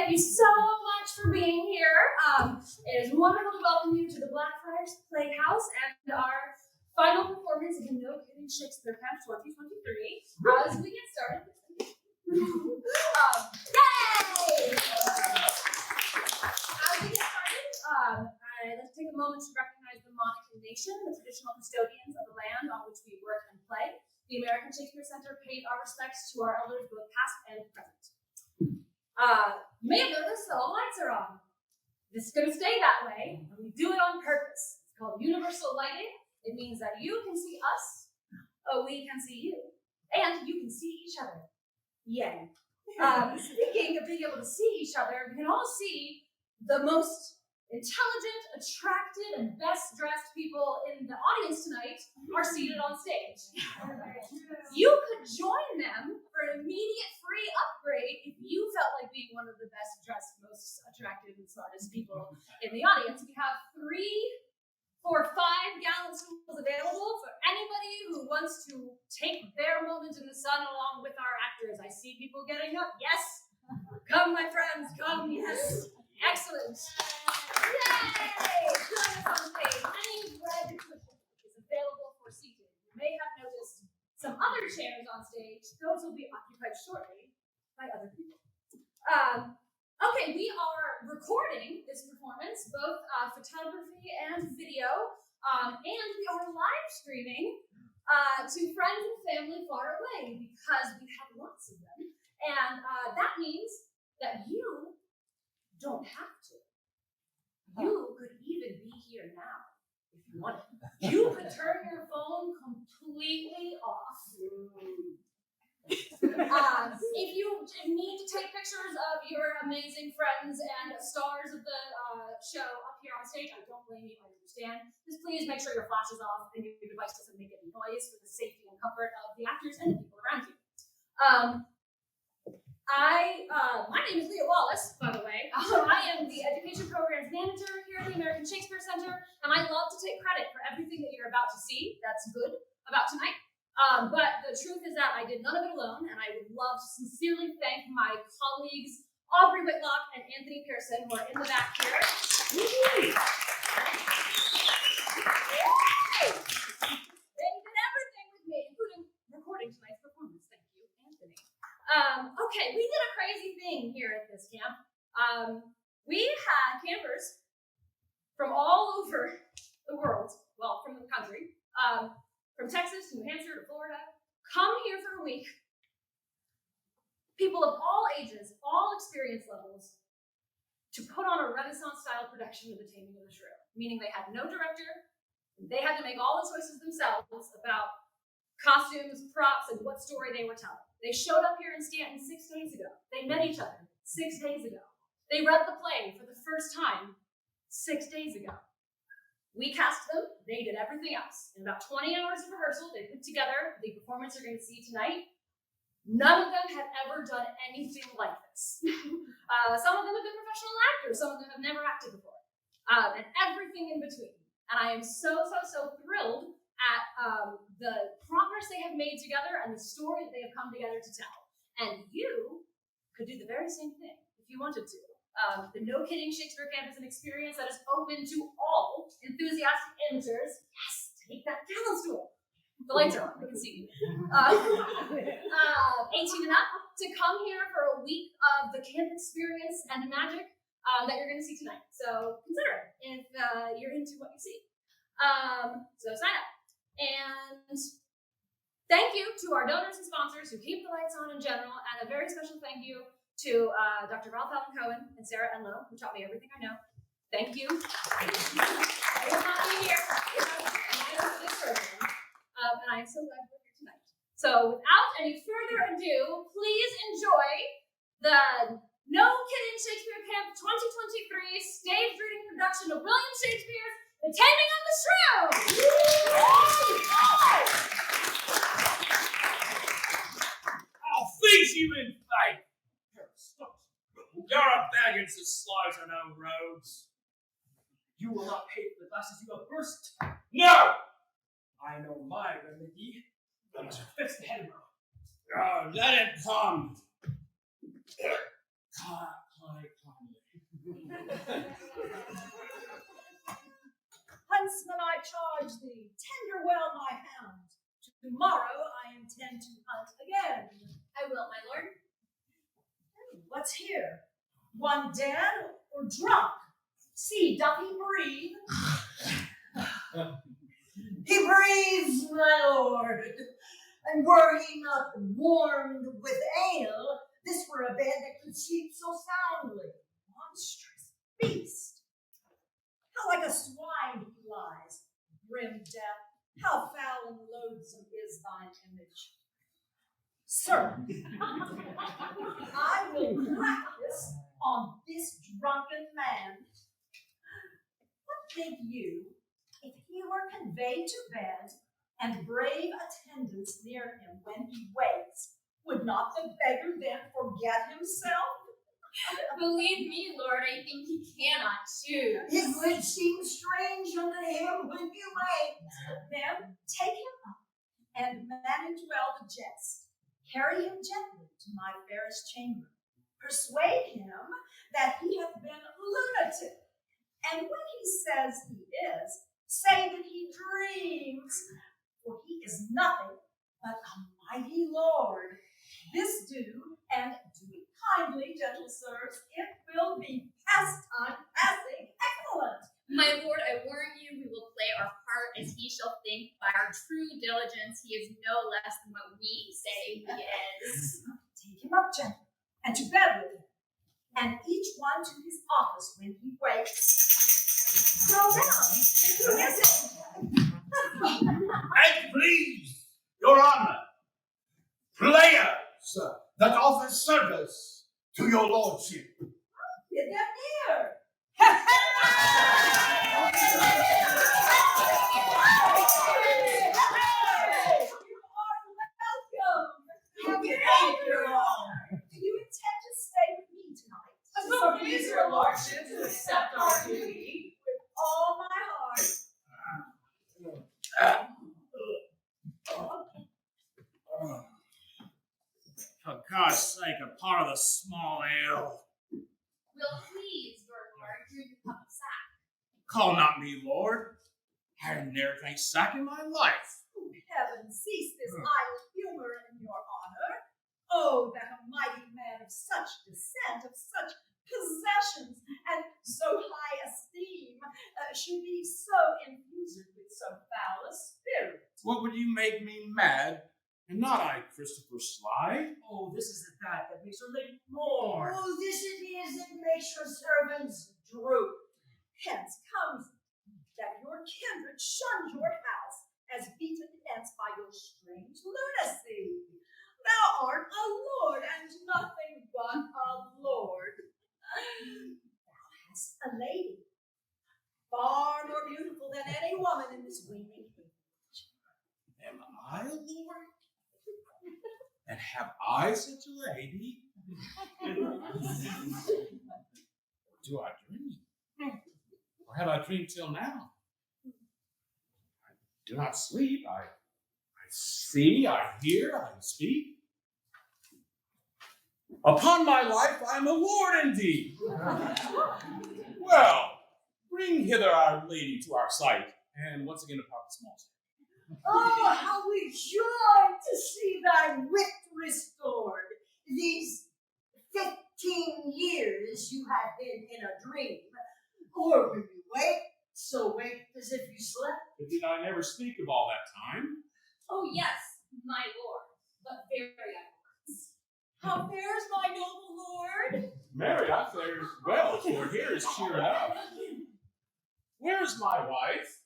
Thank you so much for being here. It is wonderful to welcome you to the Blackfriars Playhouse and our final performance of the No Kidding Shakespeare Camp 2023. As we get started, yay! As we get started, let's take a moment to recognize the Monacan Nation, the traditional custodians of the land on which we work and play. The American Shakespeare Center paid our respects to our elders, both past and present. You may have noticed that all lights are on. This is going to stay that way, and we do it on purpose. It's called universal lighting. It means that you can see us, we can see you, and you can see each other. Yay. Speaking of being able to see each other, we can all see the most intelligent, attractive, and best-dressed people in the audience tonight are seated on stage. You could join them for an immediate free upgrade if you felt like being one of the best-dressed, most attractive, and smartest people in the audience. We have 3 or 5 gallant stools available for anybody who wants to take their moment in the sun along with our actors. I see people getting up. Yes! Come, my friends, come, yes! Excellent. Yay! Join us on stage. Any red cushion is available for seating. You may have noticed some other chairs on stage. Those will be occupied shortly by other people. Okay, we are recording this performance, both photography and video, and we are live streaming to friends and family far away because we have lots of them. And that means that you don't have to. You could even be here now if you wanted. You could turn your phone completely off. If you need to take pictures of your amazing friends and stars of the show up here on stage, I don't blame you, I understand. Just please make sure your flash is off and your device doesn't make any noise for the safety and comfort of the actors and the people around you. My name is Leah Wallace, by the way. I am the Education Programs Manager here at the American Shakespeare Center, and I love to take credit for everything that you're about to see that's good about tonight. But the truth is that I did none of it alone, and I would love to sincerely thank my colleagues, Aubrey Whitlock and Anthony Pearson, who are in the back here. They did everything with me, including recording tonight's performance. Thank you, Anthony. Okay, we did a crazy thing here at this camp. We had campers from all over the world, well, from the country, from Texas to New Hampshire to Florida, come here for a week. People of all ages, all experience levels, to put on a Renaissance-style production of The Taming of the Shrew, meaning they had no director, they had to make all the choices themselves about costumes, props, and what story they were telling. They showed up here in Stanton 6 days ago. They met each other 6 days ago. They read the play for the first time 6 days ago. We cast them, they did everything else. In about 20 hours of rehearsal, they put together the performance you're going to see tonight. None of them had ever done anything like this. Some of them have been professional actors, some of them have never acted before, and everything in between. And I am so thrilled at the progress they have made together and the story that they have come together to tell. And you could do the very same thing if you wanted to. The No Kidding Shakespeare Camp is an experience that is open to all enthusiastic amateurs. Yes, take that gallant stool. The lights are on, I can see you. 18 and up, to come here for a week of the camp experience and the magic that you're going to see tonight. So consider it if you're into what you see. So sign up. And thank you to our donors and sponsors who keep the lights on in general, and a very special thank you to Dr. Ralph Allen Cohen and Sarah Enlow, who taught me everything I know. Thank you. I will not be here for this program, and I am so glad you're here tonight. So without any further ado, please enjoy the No Kidding Shakespeare Camp 2023 stage reading production of William Shakespeare's The Taming of the Shrew! I'll freeze you in fight! You're a baggage that slides on our roads. You will not pay for the glasses you have burst. No! I know my remedy. Fix the head of her. Oh, let it come. when I charge thee. Tender well my hound. Tomorrow I intend to hunt again. I will, my lord. What's here? One dead or drunk? See, doth he breathe? He breathes, my lord. And were he not warmed with ale, this were a bed that could sleep so soundly. Monstrous beast! How like a swine he lies, grim death. How foul and loathsome is thine image. Sir, I will practice on this drunken man. What think you if he were conveyed to bed and brave attendants near him when he wakes? Would not the beggar then forget himself? Believe me, Lord, I think he cannot choose. It would seem strange unto him when you wake. Then take him up and manage well the jest. Carry him gently to my fairest chamber. Persuade him that he hath been lunatic. And when he says he is, say that he dreams, for he is nothing but a mighty lord. This do, and do it kindly, gentle sirs. It will be pastime passing excellent. My lord, I warn you, we will play our part as he shall think. By our true diligence, he is no less than what we say he is. Take him up gently, and to bed with him, and each one to his office when he wakes. Go down. Who is it? And please, your honor, players that offer service to your lordship. Bid them near. Thank you, Lord. Do you intend to stay with me tonight? So please your lordship to accept our duty. With all my heart. For God's sake, a pot of the small ale. Will please, your lord, drink a cup of sack. Call not me lord. I have never drank sack in my life. Oh, heaven, cease this idle humor in your honor. Oh, that a mighty man of such descent, of such possessions, and so high esteem, should be so infused with so foul a spirit. What would you make me mad, and not I, Christopher Sly? Oh, this is the fact that makes her lady mourn. Oh, this it is that makes your servants droop. Hence comes that your kindred shuns your house as beaten hence by your strange lunacy. Thou art a lord, and nothing but a lord. Thou hast a lady, far more beautiful than any woman in this waning age. Am I a lord? And have I such a lady? Do I dream? Or have I dreamed till now? I do not sleep. I see, I hear, I speak. Upon my life, I am a lord indeed. Well, bring hither our lady to our sight, and once again upon the small stage. Oh, how we joy to see thy wit restored. These 15 years you have been in a dream, or when you wake, so wake as if you slept. But did I never speak of all that time? Oh yes, my lord, but very afterwards. How fares my noble lord? Mary, I fare well, for here is cheer enough. Where is my wife?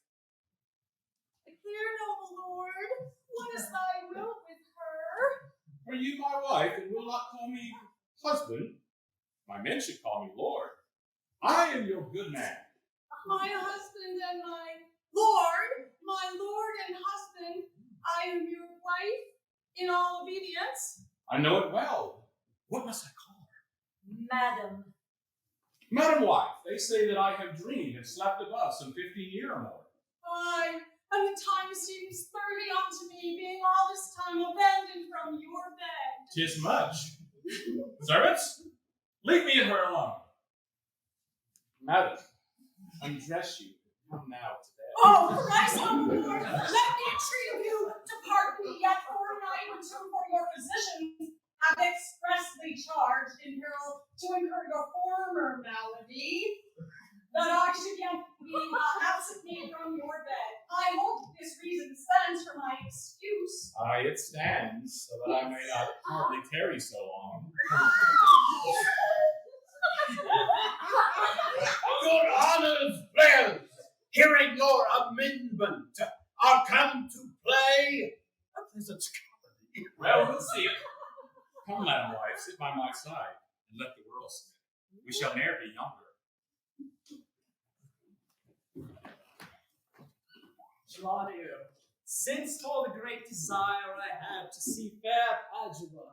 Clear, noble lord, what is thy will with her? Are you my wife, and will not call me husband? My men should call me lord. I am your good man. My husband and my lord and husband, I am your wife in all obedience. I know it well. What must I call her? Madam. Madam wife, they say that I have dreamed and slept above some 15 year or more. Aye, and the time seems 30 unto me, being all this time abandoned from your bed. 'Tis much. Servants, leave me and her alone. Madam, undress you, Come now to bed. Oh, Christ on the Lord, let me entreat of you to pardon me yet for a night or two, for your physicians have expressly charged in peril to incur your former malady, that I should yet be absent me from your bed. I hope this reason stands for my excuse. It stands, so that I may not hardly tarry so long. Your honors, players, hearing your amendment, are come to play a pleasant comedy. Well, we'll see it. Come, madam wife, sit by my side, and let the world see it. We shall ne'er be younger. Tranio, since for the great desire I have to see fair Padua,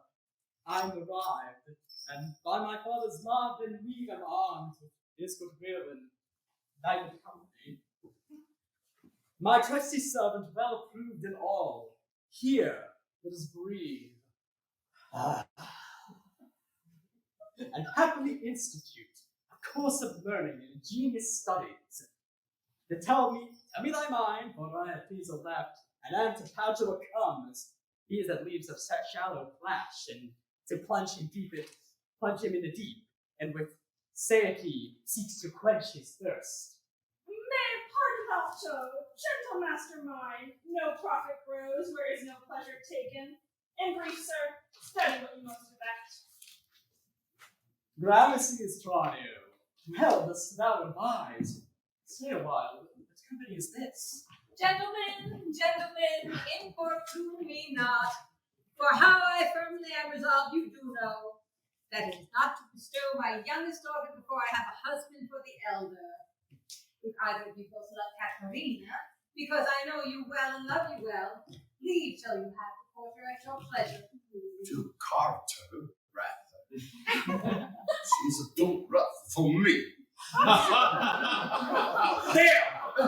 I'm arrived, and by my father's love and leave am armed with his goodwill and knighted company. My trusty servant, well proved in all, here let us breathe, and happily institute a course of learning and ingenious studies. Then tell me thy mind, for I have peace of left, and am to Padua come, as he that leaves of such shallow flash, and to plunge him in the deep, and with satiety seeks to quench his thirst. May Bartholomew, gentle mastermind, no profit grows where is no pleasure taken. In brief, sir, study what you most affect. Gramercy is Tranio. Well dost thou advise. Stay a while. What company is this? Gentlemen, importune me not, for how I firmly am resolved you do know, that it is not to bestow my youngest daughter before I have a husband for the elder. If either of you both love Katherina, because I know you well and love you well, leave till you have the porter at your pleasure. To Carter, rather. She's a daughter for me.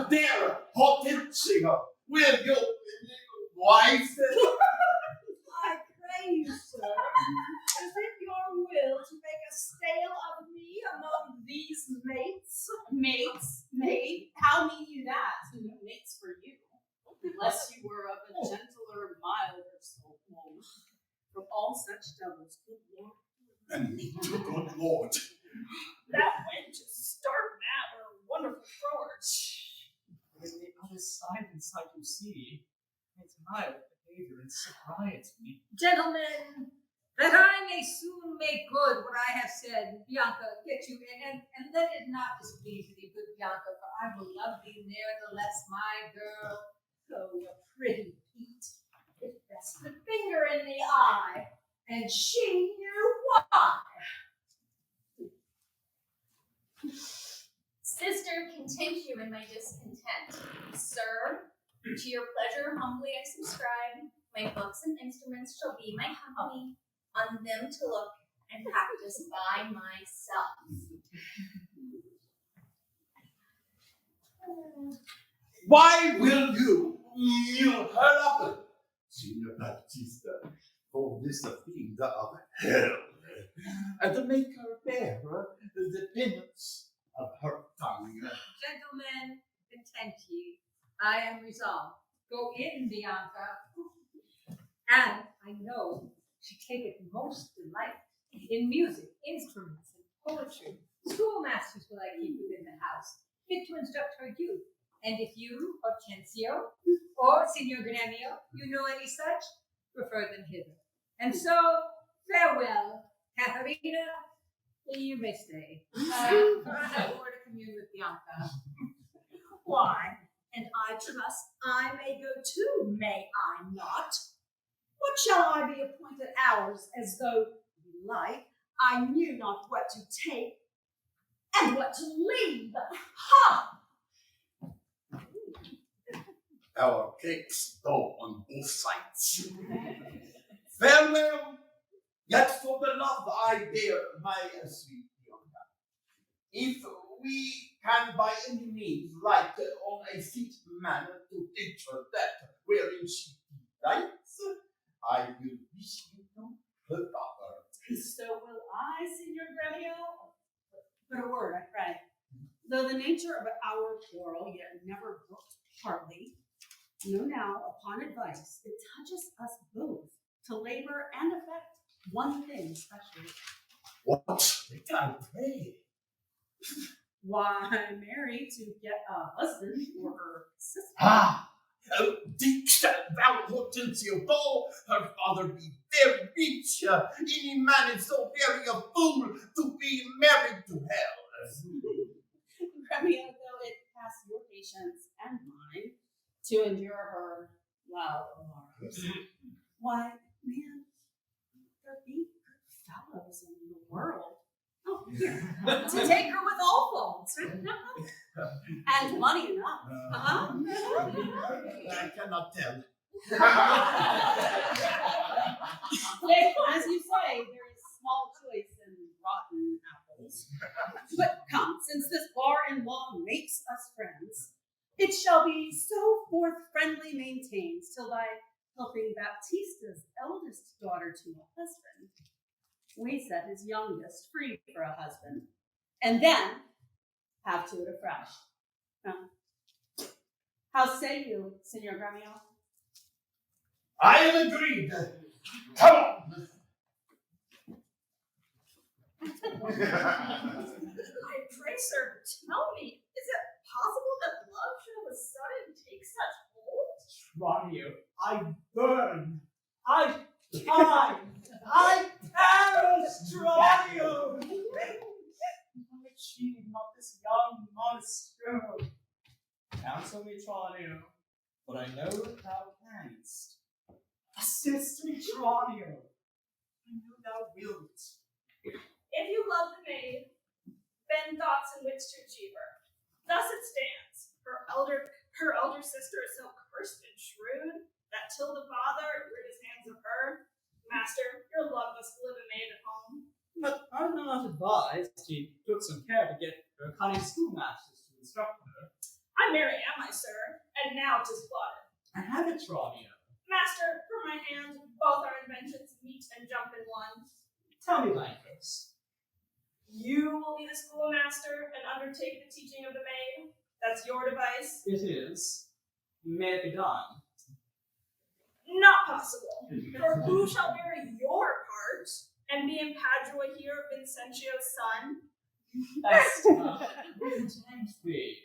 There, Hortensio, will your wife? I pray you, sir, is it your will to make a stale of me among these mates? Maid? How mean you that? No mates for you, unless you were of a gentler, milder soul. From all such devils, good Lord. And me too, good Lord. That wench is stark mad, her wonderful throwers. On the other side inside you see, it's mild behavior and sobriety. Gentlemen, that I may soon make good what I have said, Bianca, get you in, and let it not displease thee, good Bianca, for I will love thee nevertheless, my girl, though a pretty Pete, with best the finger in the eye, and she knew why. Sister, continue in my discontent. Sir, to your pleasure humbly I subscribe. My books and instruments shall be my company, on them to look and practice by myself. Why will you kneel her up, Signor Baptista, for this thing of hell, and to make her bear the penance of her tongue? Gentlemen, content ye. I am resolved. Go in, Bianca. And I know she taketh most delight in music, instruments, and poetry. Schoolmasters will I keep within the house, fit to instruct her youth. And if you, Hortensio, or Signor Gremio, you know any such, refer them hither. And so, farewell, Katherina. You may stay. For I have more to commune with Bianca. Why, and I trust I may go too, may I not? What shall I be appointed hours, as though, belike, I knew not what to take and what to leave? Ha! Our cakes go on both sides. Farewell, yet for the love I bear my sweet Bianca. If we can by any means light on a fit manner to teach her that wherein she delights, I will wish you her daughter. So will I, Signor Gremio. But a word, I pray. though the nature of our quarrel yet never brooked partly, know now, upon advice, it touches us both to labor and effect one thing especially. What did I pray? Why, Mary to get a husband for her sister. Didst thou, Lucentio, though her father be very rich, any man is so very a fool to be married to her. Gremio, though it pass your patience and mine to endure her loud alarms. Why, man, there be good fellows in the world. Oh, here. To take her with all faults. And money enough. I cannot tell. As you say, there is small choice in rotten apples. But come, since this bar-in-law makes us friends, it shall be so forth friendly maintained till thy helping Baptista's eldest daughter to a husband, we set his youngest free for a husband, and then have to it afresh. How say you, Signor Gremio? I am agreed. Come on. I pray, sir, tell me, is it possible that love should of a sudden take such hold? Tranio, I burn. I pine. I perish, Tranio. I achieve not this young modest girl. Counsel me, Tranio, but I know that thou canst. Assist me, Tranio. I know thou wilt. If you love the maid, bend thoughts in which to achieve her. Thus it stands. Her elder sister is so cursed and shrewd that till the father rid his hands of her, master, your love must live a maid at home. But I'm not advised he took some care to get her cunning schoolmasters to instruct her. I marry am I, sir, and now 'tis plotted. I have it, Tranio. Master, from my hand, both our inventions meet and jump in one. Tell me, Vickers. You will be the schoolmaster and undertake the teaching of the maid. That's your device. It is. May it be done. Not possible. For who shall bear your part and be in Padua here, Vincentio's son? That's thanks thee.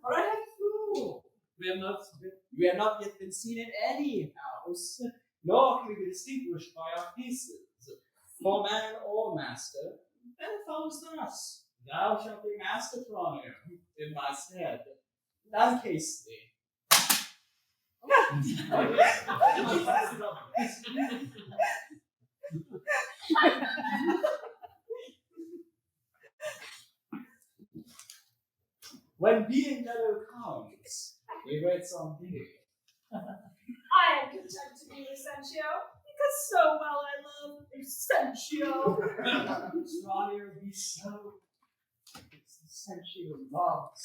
But I have fool. We have not yet been seen in any house, nor can we be distinguished by our faces. For man or master, then it follows thus. Thou shalt be master, Tranio, in my stead. Uncase thee. When Biondello comes, he waits on thee. I am content to be Lucentio, because so well I love Lucentio. Tranio be so. Lucentio loves.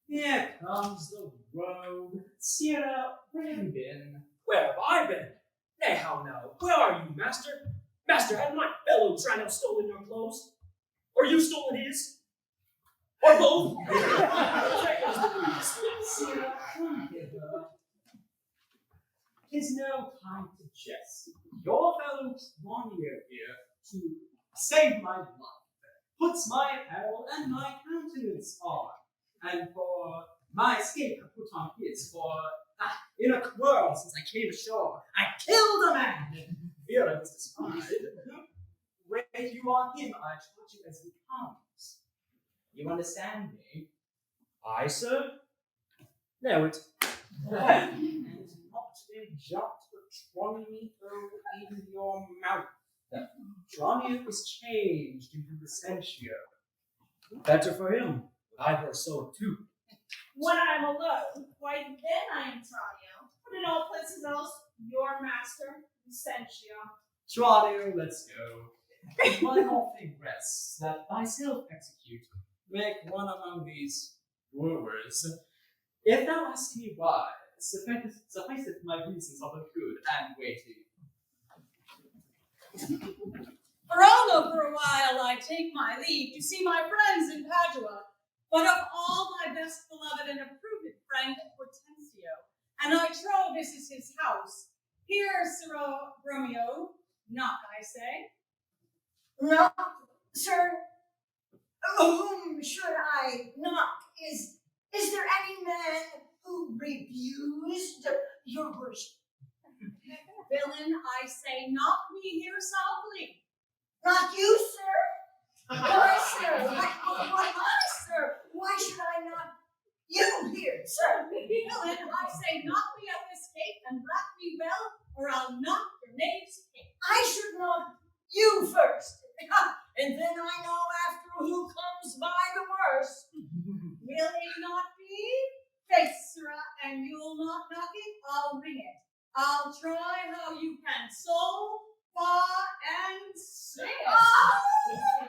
Here comes the rogue. Sierra, where have you been? Where have I been? Nay, how now? Where are you, master? Master, had my fellow Tranio stolen your clothes? Or you stolen his? Or both? Sierra, come hither. 'Tis no time to jest. Your fellow Tranio here, to save my life, puts my apparel and my countenance on. And for my escape, I put on his. For in a quarrel since I came ashore, I killed a man. Fear I was despised. Raise you on him, I charge you as he comes. You understand me? I, sir? No, it. And not a jot of Tranio in your mouth. Tranio is changed into Lucentio. Better for him. I were so too. When I am alone, why then I am Tranio, but in all places else, your master, Lucentio. Tranio, let's go. One more thing rests, that thyself execute. Make one among these wooers. If thou ask me why, sufficeth my reasons of a good and weighty. Ferraro grew while I take my leave to see my friends in Padua, but of all my best beloved and approved friend Hortensio, and I trow this is his house. Here, Sirrah Grumio, knock, I say. Knock, sir? Whom should I knock? Is there any man who refused your worship? Villain, I say, knock me here softly. Not you, sir? Why, sir? Why, sir? Why should I not you here, sir? Villain, I say, knock me at this gate and rap me well, or I'll knock your knave's gate. I should knock you first, and then I know after who comes by the worst. Will it not be? Face, sirrah, and you'll not knock it, I'll ring it. I'll try how you can so far and sing it. Oh,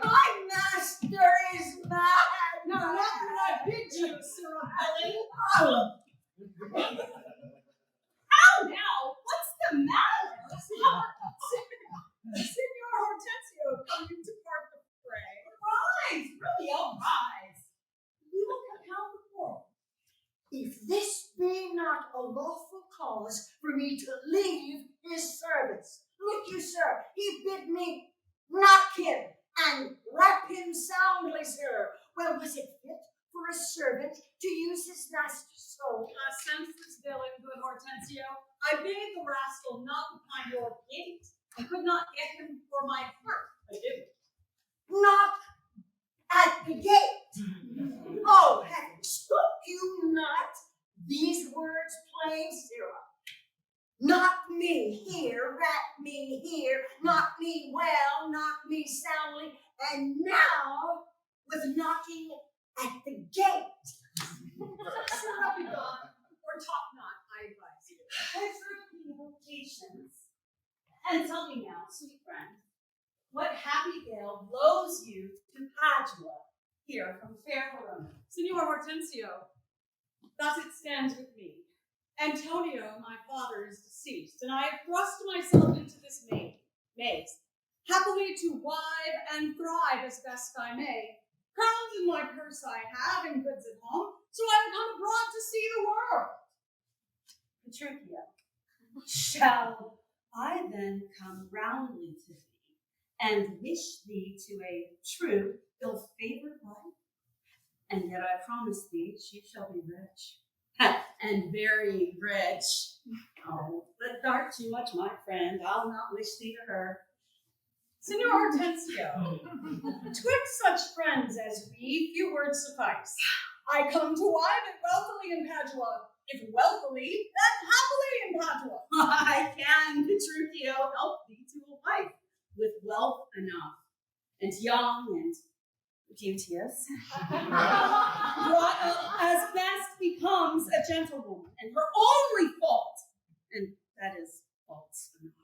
my master is mad. Now, what can I bid you, Sirrah Helen? How now? What's the matter? Signor Hortensio, coming to part the fray. Rise, Grumio, rise. We will compel the quarrel. If this be not a lawful cause for me to leave his service, look you, sir, he bid me knock him and rap him soundly, sir. Well, was it fit for a servant to use his master's soul? Senseless villain, good Hortensio. I bade the rascal knock upon your gate. I could not get him for my hurt. I did. Knock at the gate. Oh, heaven, spoke you not these words plain, Sirrah? Knock me here, rap me here, knock me well, knock me soundly, and now with knocking at the gate. Sirrah, be gone, or talk not, I advise you. Petruchio, patience. And tell me now, sweet friend, what happy gale blows you to Padua, here from fair Verona? Signor Hortensio, thus it stands with me. Antonio, my father, is deceased, and I have thrust myself into this maze, happily to wive and thrive as best I may. Crowns in my purse I have, and goods at home, so I've come abroad to see the world. Petruchio, shall I then come roundly to thee, and wish thee to a true, ill-favored wife? And yet I promise thee she shall be rich, and very rich. Oh, but thou'rt too much, my friend. I'll not wish thee to her. Signor Hortensio, twixt such friends as we, few words suffice. I come to wive it wealthily in Padua. If wealthily, then happily in Padua. I can, Petruchio, help thee to a wife with wealth enough, and young and beauteous, brought up as best becomes a gentlewoman, and her only fault, and that is faults enough,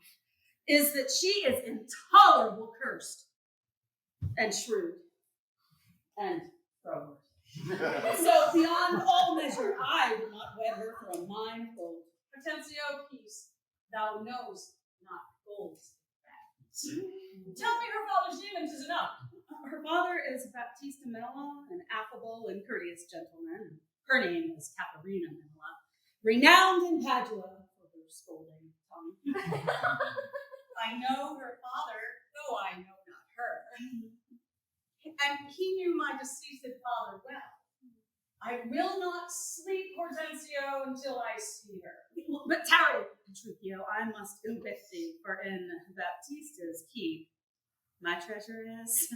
is that she is intolerable cursed, and shrewd, and froward. So beyond all measure, I will not wed her for a mind gold. Hortensio, peace, thou knowest not gold's fact. Tell me her father's name, 'tis enough. Her father is Baptista Mella, an affable and courteous gentleman. Her name is Katherina Mella, renowned in Padua for her scolding tongue. I know her father, though I know not her. And he knew my deceased father well. I will not sleep, Hortensio, until I see her. But tarry, Petruchio, I must go with thee, for in Baptista's keep my treasure is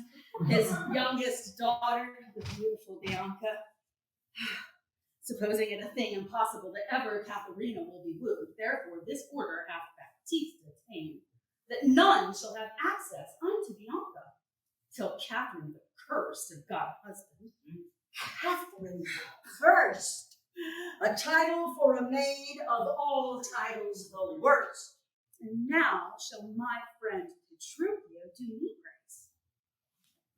his youngest daughter, the beautiful Bianca. Supposing it a thing impossible that ever Katherina will be wooed, therefore this order hath Baptista ta'en, that none shall have access unto Bianca, till Catherine the cursed have got a husband. Catherine the Cursed, a title for a maid of all titles the worst. And now shall my friend Petruchio do me grace,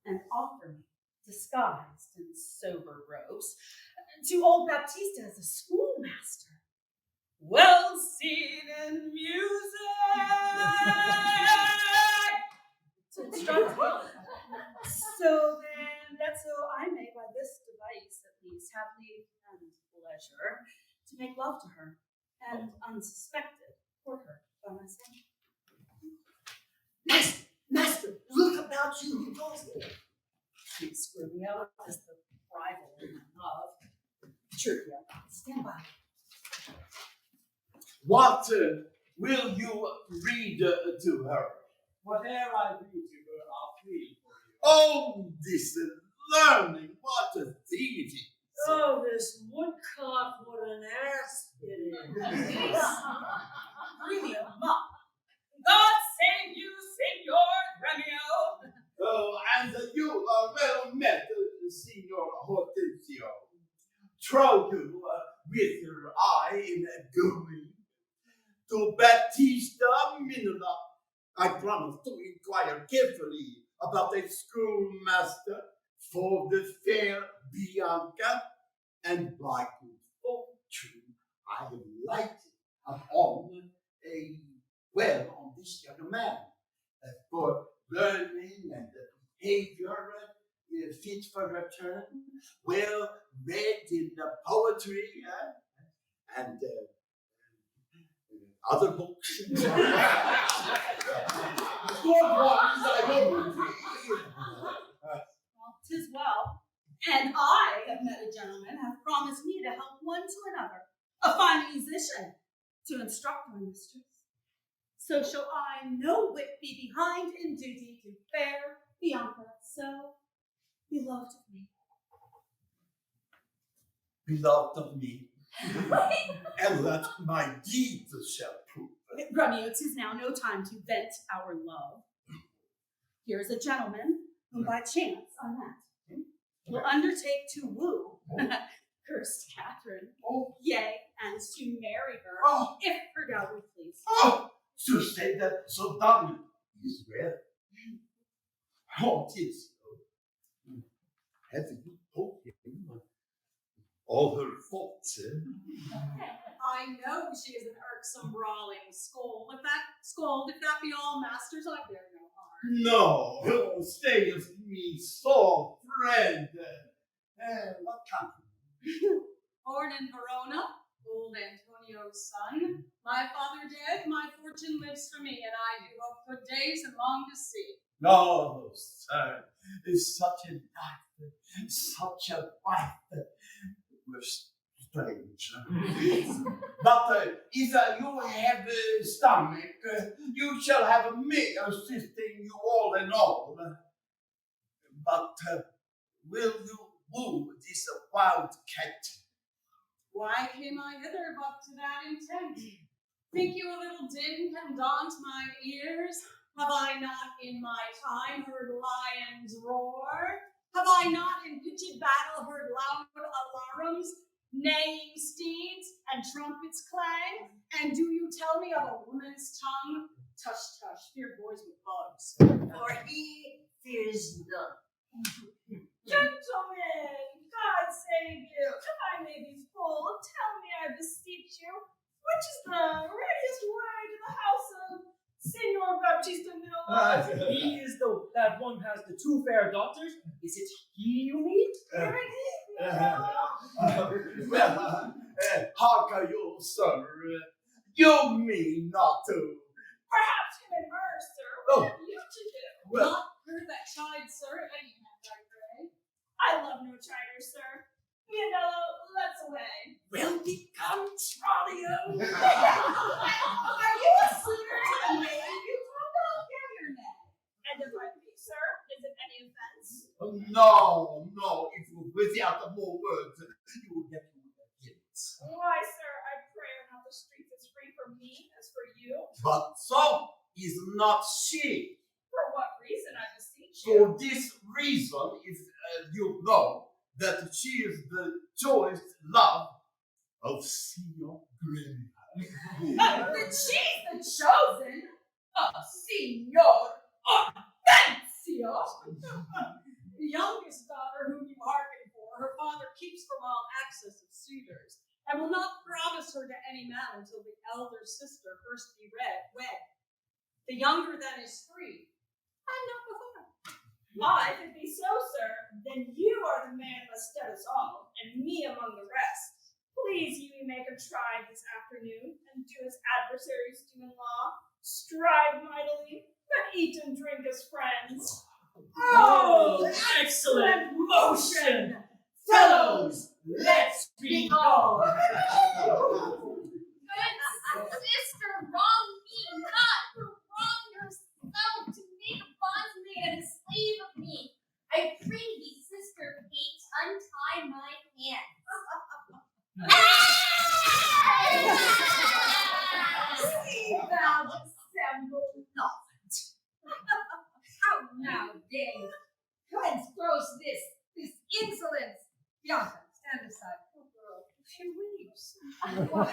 and offer me, disguised in sober robes, to old Baptista as a schoolmaster, well seen in music, to instruct make love to her, and unsuspected court her by my side. Master, look about you. Please, Grumio is the rival in my love. Petruchio, stand by. What will you read to her? Whatever I read to her, I'll read for you. Oh, this learning, what a dignity. Oh, this woodcock, what an ass it is. Gremio, mom. God save you, Signor Gremio. Oh, and you are well met, Signor Hostess. Trow you with your eye in going to Baptista Minola. I promise to inquire carefully about a schoolmaster for the fair Bianca, and by good fortune I have lighted upon on this young man for learning and behavior fit for return, well read in the poetry and other books. Good ones, I don't Well, 'tis well. And I have met a gentleman have promised me to help one to another, a fine musician, to instruct my mistress. So shall I no whit be behind in duty to fair Bianca, so beloved of me. beloved of me, and let my deeds shall prove. Grumio, 'tis now no time to vent our love. Here is a gentleman whom by chance I met. Will undertake to woo cursed Catherine, yea, and to marry her, if her dowry please. Oh, to say that so done is well. Oh, 'tis so. Have you told him all her faults? I know she is an irksome, brawling scold. If that be all, masters, I bear no harm. No, stay as me sole friend. What country? Born in Verona, old Antonio's son. My father dead, my fortune lives for me, and I do hope good days and long to see. No, sir, is such a knife, such a wife, were strange. But if you have a stomach, you shall have me assisting you all in all. But will you woo this wild cat? Why came I hither but to that intent? Think you a little din can daunt my ears? Have I not in my time heard lions roar? Have I not in pitched battle heard loud alarums, neighing steeds, and trumpets clang? And do you tell me of a woman's tongue? Tush, tush, fear boys with bugs. For he fears none. Gentlemen, God save you. If I may be bold, tell me, I beseech you, which is the readiest way to the house of Signor Baptista Minola? He is that one past the two fair daughters. Is it he you mean? Here it is. Well, hark you, sir. You mean not to. Perhaps him and her, sir. Oh. What have you to do? Well, Not her that chides, sir, at any hand, I pray. I love no chiders, sir. Biondello, let's away. Well become, Tranio. Are you a suitor to the maid you talk of? Give your name. And if I be, sir, is it any offense? no. If without more words, you will get your gifts. Why, sir, I pray are not the streets as free for me as for you? But so is not she. For what reason, I beseech you? For this reason, if you know that she is the choice love of Signor Gremio. That she's the chosen of Signor Vincentio. The youngest daughter whom you hearken for, her father keeps from all access of suitors, and will not promise her to any man until the elder sister first be wed. The younger then is free, and not before. Why, if it be so, sir, then you are the man must stead us all, and me among the rest. Please ye make a try this afternoon, and do as adversaries do in law. Strive mightily, but eat and drink as friends. Oh, excellent motion! Fellows, let's be gone! Good sister, wrong me not, for wrong yourself to make a bondsmaid and a slave of me. I pray thee, sister Kate, untie my hands. See thou dissemble not. How now, dame? Whence grows this insolence? Bianca, stand aside. Poor girl, she weeps. Why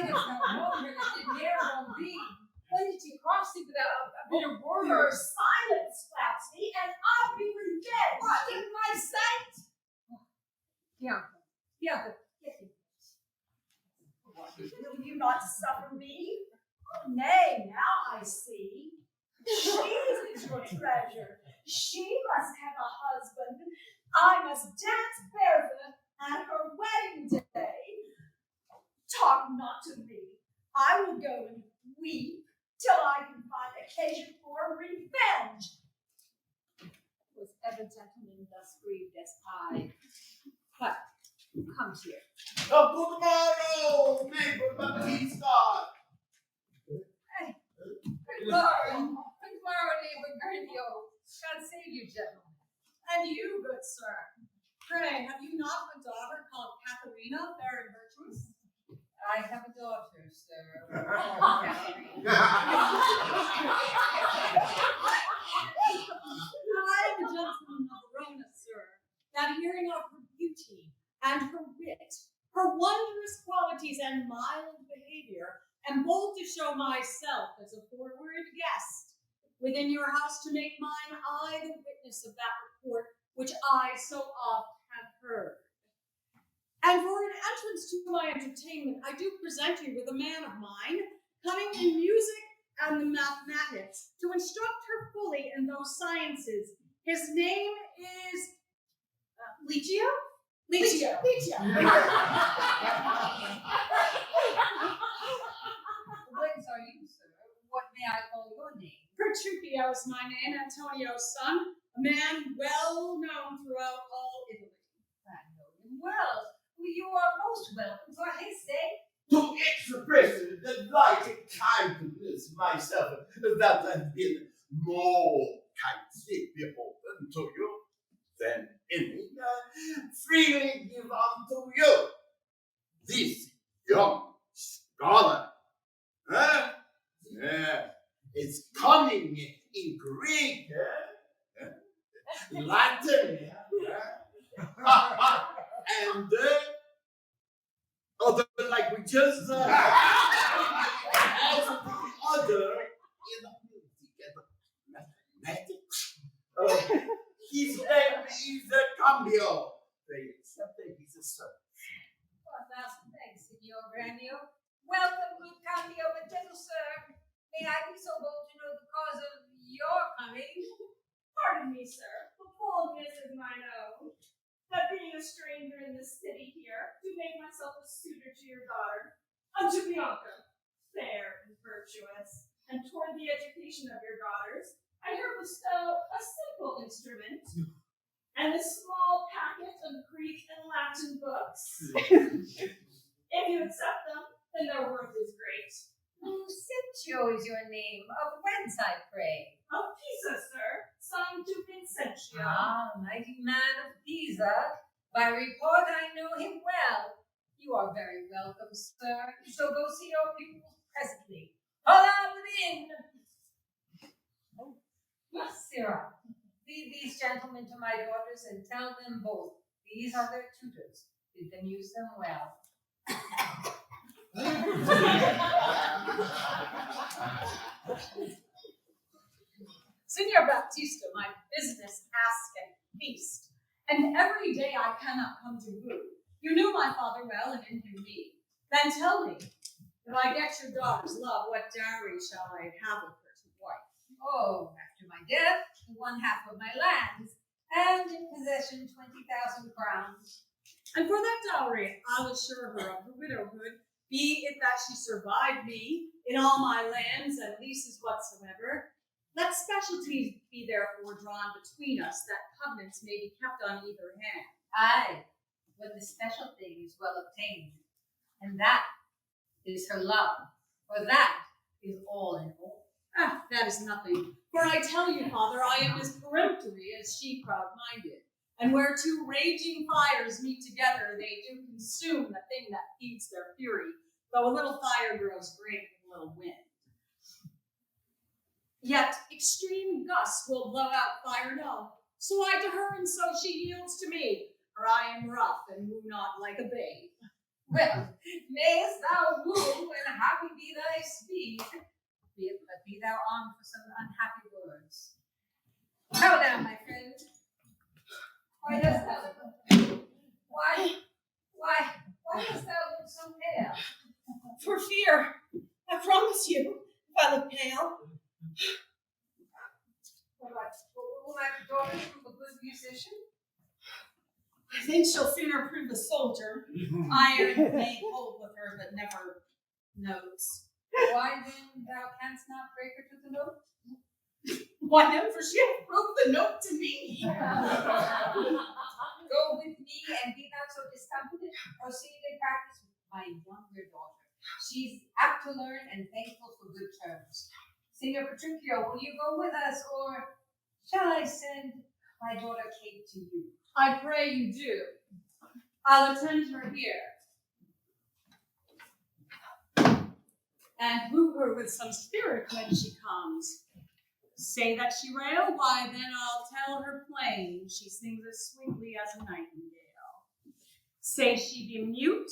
does thou know her that did ne'er wrong thee? When did she cross thee without a bit of word? Your silence flaps me, and I'll be revenged in my sight. Bianca, get me. Will you not suffer me? Nay, now I see. She is your treasure. She must have a husband. I must dance barefoot at her wedding day. Talk not to me. I will go and weep till I can find occasion for revenge. Was ever gentleman thus grieved as I? But come here. Good morrow, neighbor Baptista. Good morrow, neighbor Gremio. God save you, gentlemen. And you, good sir. Pray, have you not a daughter called Katherina, fair and virtuous? I have a daughter, sir. I am a gentleman of Verona, sir, that hearing of her beauty and her wit, her wondrous qualities and mild behavior, am bold to show myself as a forward guest within your house to make mine eye the witness of that report which I so oft have heard. And for an entrance to my entertainment, I do present you with a man of mine, cunning in music and the mathematics, to instruct her fully in those sciences. His name is Licio? Licio. Whence are you, sir? What may I call your name? Petruchio is my name, Antonio's son, a man well known throughout all Italy. I know him well. You are most welcome for his sake. To express the delight and kindness myself that has been more kindly beholden to you than any freely give unto you this young scholar. Huh? Yeah, it's cunning in Greek, Latin, and other languages, as the other in music and mathematics. His name is Grumio. They accept that he's a son. Well, thousand thanks, Signor Gremio. Welcome, good Cambio, but gentle sir. May I be so bold to know the cause of your coming? Pardon me, sir, the boldness is mine own. That being a stranger in this city here, to make myself a suitor to your daughter, unto Bianca, fair and virtuous, and toward the education of your daughters, I here bestow a simple instrument, and a small packet of Greek and Latin books. If you accept them, then their worth is great. Lucentio is your name. Of whence, I pray? Of Pisa, sir, son to Vincentio. Ah, mighty man of Pisa. By report, I know him well. You are very welcome, sir. You shall go see your pupils presently. Holla within! Oh, Sirrah, lead these gentlemen to my daughters and tell them both these are their tutors. Bid them use them well. Signor Baptista, my business ask and feast, and every day I cannot come to woo. You knew my father well, and in him me. Then tell me, if I get your daughter's love, what dowry shall I have of her to wife? Oh, after my death, 1/2 of my lands, and in possession 20,000 crowns. And for that dowry, I'll assure her of her widowhood, be it that she survived me in all my lands and leases whatsoever. Let specialties be therefore drawn between us, that covenants may be kept on either hand. Aye, when the special thing is well obtained, and that is her love, for that is all in all. Ah, that is nothing. For I tell you, Father, I am as peremptory as she proud-minded. And where two raging fires meet together, they do consume the thing that feeds their fury, though a little fire grows great with a little wind. Yet extreme gusts will blow out fire dull. So I to her, and so she yields to me, for I am rough and woo not like a babe. Well, mayest thou woo, and happy be thy speed. But be thou on for some unhappy words. How now, my friend? Why dost thou why dost thou look so pale? For fear, I promise you, if I look pale. Will my daughter prove a good musician? I think she'll sooner prove a soldier. Iron may hold with her, but never notes. Why then thou canst not break her to the note? Why no, for she hath broke the note to me. Go with me and be not so discomfited. Proceed and practice with my younger daughter. She's apt to learn and thankful for good terms. Signor Petruchio, will you go with us, or shall I send my daughter Kate to you? I pray you do. I'll attend her here. And woo her with some spirit when she comes. Say that she rail, why then I'll tell her plain, she sings as sweetly as a nightingale. Say she be mute,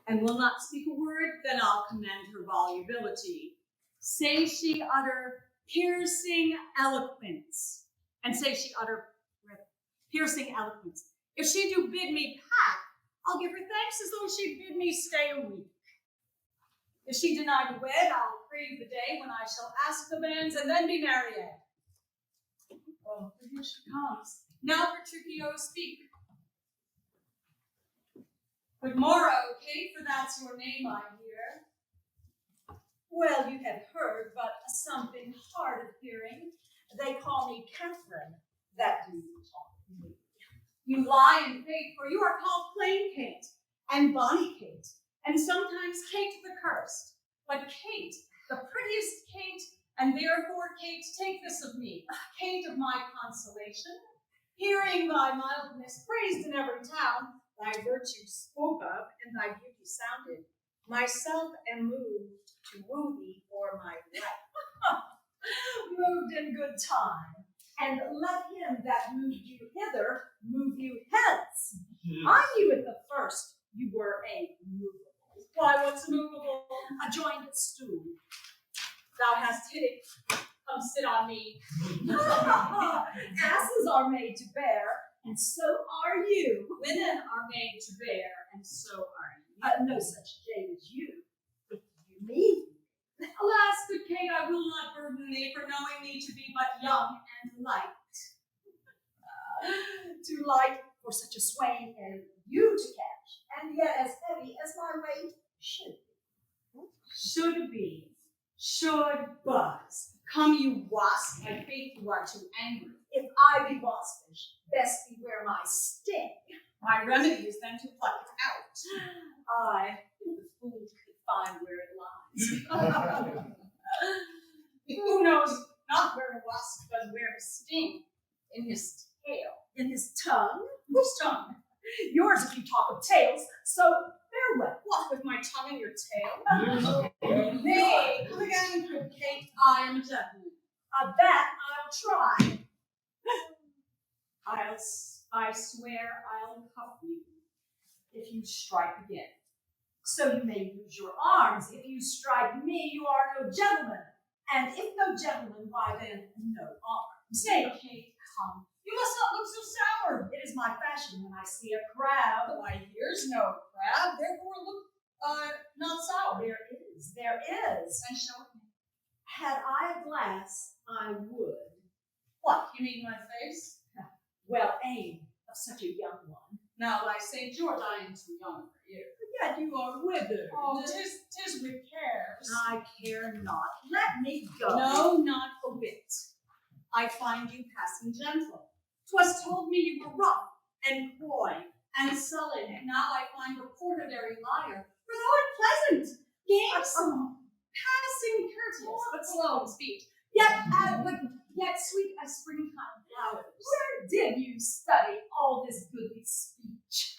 and will not speak a word, then I'll commend her volubility. Say she utter piercing eloquence, and say she utter piercing eloquence. If she do bid me pack, I'll give her thanks as though she'd bid me stay a week. If she deny to wed, I'll crave the day when I shall ask the banns and then be married. Oh, here she comes. Now, Petruchio, speak. Good morrow, Kate, for that's your name, I hear. Well, you have heard, but something hard of hearing. They call me Catherine, that do you talk to me. You lie in faith, for you are called plain Kate, and bonny Kate, and sometimes Kate the cursed. But Kate, the prettiest Kate, and therefore, Kate, take this of me, Kate of my consolation, hearing thy mildness praised in every town, thy virtue spoke of, and thy beauty sounded, myself am moved to woo thee for my life. Moved in good time, and let him that moved you hither move you hence. I knew at the first you were a movable. Why, what's movable? A jointed stool. Thou hast hit it. Come sit on me. Asses are made to bear, and so are you. Women are made to bear, and so are you. No such jade as you. If you mean. Alas, good Kate, I will not burden thee for knowing me to be but young and light. Too light for such a swain as you to catch, and yet as heavy as my weight should be. Should be. Should buzz. Come, you wasp, I faith you are too angry. If I be waspish, best beware my sting. My remedy is then to pluck it out. I, if the fool could find where it lies. Who knows not where a wasp does wear his sting? In his tail. In his tongue? Whose tongue? Yours if you talk of tails. So farewell. What, with my tongue in your tail? Nay, come again, good Kate. I am a gentleman. That I'll try. I swear I'll cuff you if you strike again. So you may use your arms. If you strike me, you are no gentleman. And if no gentleman, why then no arms. Nay, Kate, come. You must not look so sour. It is my fashion when I see a crab. Why, here's no crab. Therefore, look not sour. There is. And show it me. Had I a glass, I would. What, you mean my face? Well, aim of such a young one. Now thy St. George, I am too young for you. Yet you are withered. Oh, tis with cares. I care not. Let me go. No, not a whit. I find you passing gentle. 'Twas told me you were rough and coy and sullen, and now I find report a very liar. For though it pleasant, gamesome, passing courteous, but slow in speech, yet sweet as springtime flowers. Where did you study all this goodly speech?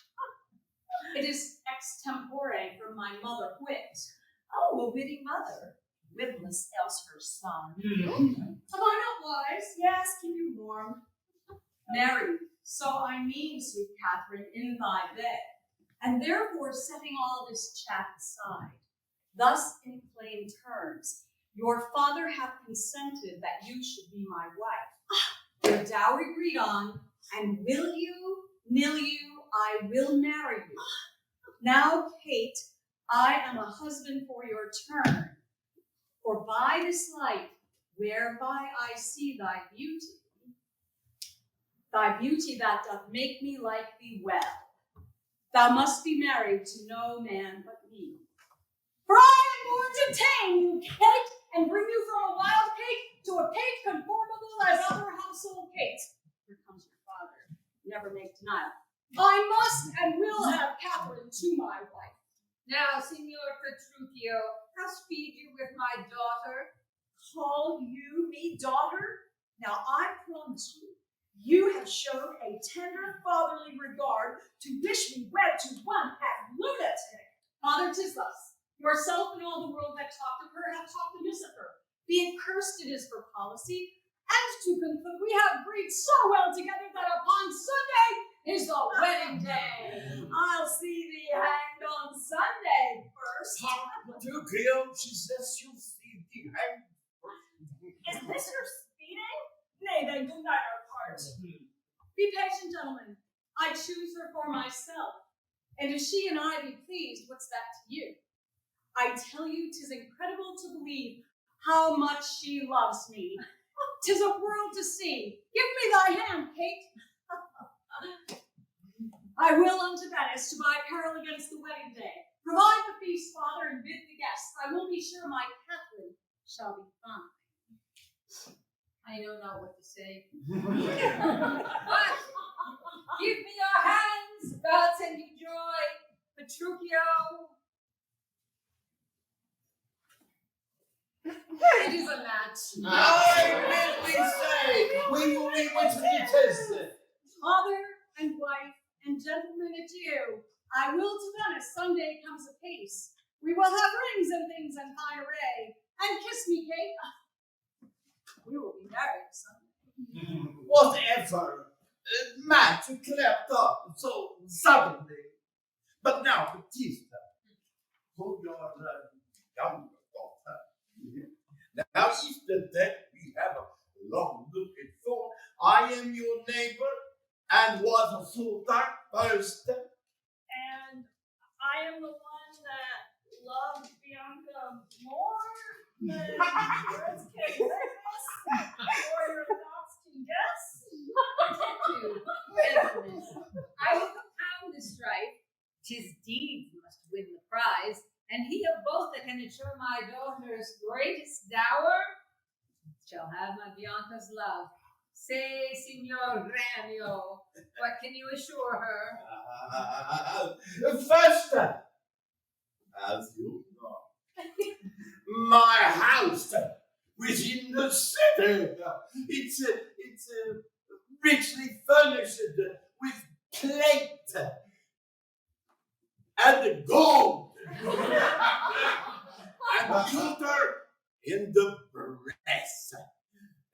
It is extempore from my mother wit. Oh, a witty mother. Witless else her son. Am I not wise? Yes, keep you warm. Marry, so I mean, sweet Catherine, in thy bed, and therefore setting all this chat aside, thus in plain terms, your father hath consented that you should be my wife. Your dowry agreed on, and will you, nill you, I will marry you. Now, Kate, I am a husband for your turn, for by this light, whereby I see thy beauty that doth make me like thee well, thou must be married to no man but me. For I am born to tame you, Kate, and bring you from a wild Kate to a Kate conformable as other household Kates. Here comes your father. Never make denial. I must and will have Catherine to my wife. Now, Signor Petruchio, how speed you with my daughter? Call you me daughter? Now I promise you, you have shown a tender fatherly regard to wish me wed to one half lunatic. Father, 'tis thus. Yourself and all the world that talked of her have talked amiss of her. Being cursed it is for policy, and to conclude, we have agreed so well together that upon Sunday is the wedding day. I'll see thee hanged on Sunday first. Petruchio, she says you'll see the hanged Is this your speeding? Nay, they do not our part. Be patient, gentlemen. I choose her for myself. And if she and I be pleased, what's that to you? I tell you, 'tis incredible to believe how much she loves me. 'Tis a world to see. Give me thy hand, Kate. I will unto Venice to buy apparel against the wedding day. Provide the feast, father, and bid the guests. I will be sure my Catherine shall be fine. I know not what to say. But give me your hands, God send you joy, Petruchio. It is a match. I will say, we will be witnesses. Father and wife and gentlemen adieu. I will to Venice Sunday comes apace. We will have rings and things in fine array. And kiss me, Kate. We will be married Sunday. Whatever, match clapped up so suddenly. But now, Baptista, for your younger daughter, now if the debt we have long looked for, I am your neighbor and was a sultan first. And I am the one that loved Bianca more than words can express, or your thoughts can guess. Gentlemen, I will compound the strife. 'Tis deeds must win the prize, and he of both that can ensure my daughter's greatest dower shall have my Bianca's love. Say, Signor Gremio, what can you assure her? First, as you know, my house within the city, it's richly furnished with plate and gold and pewter in the breast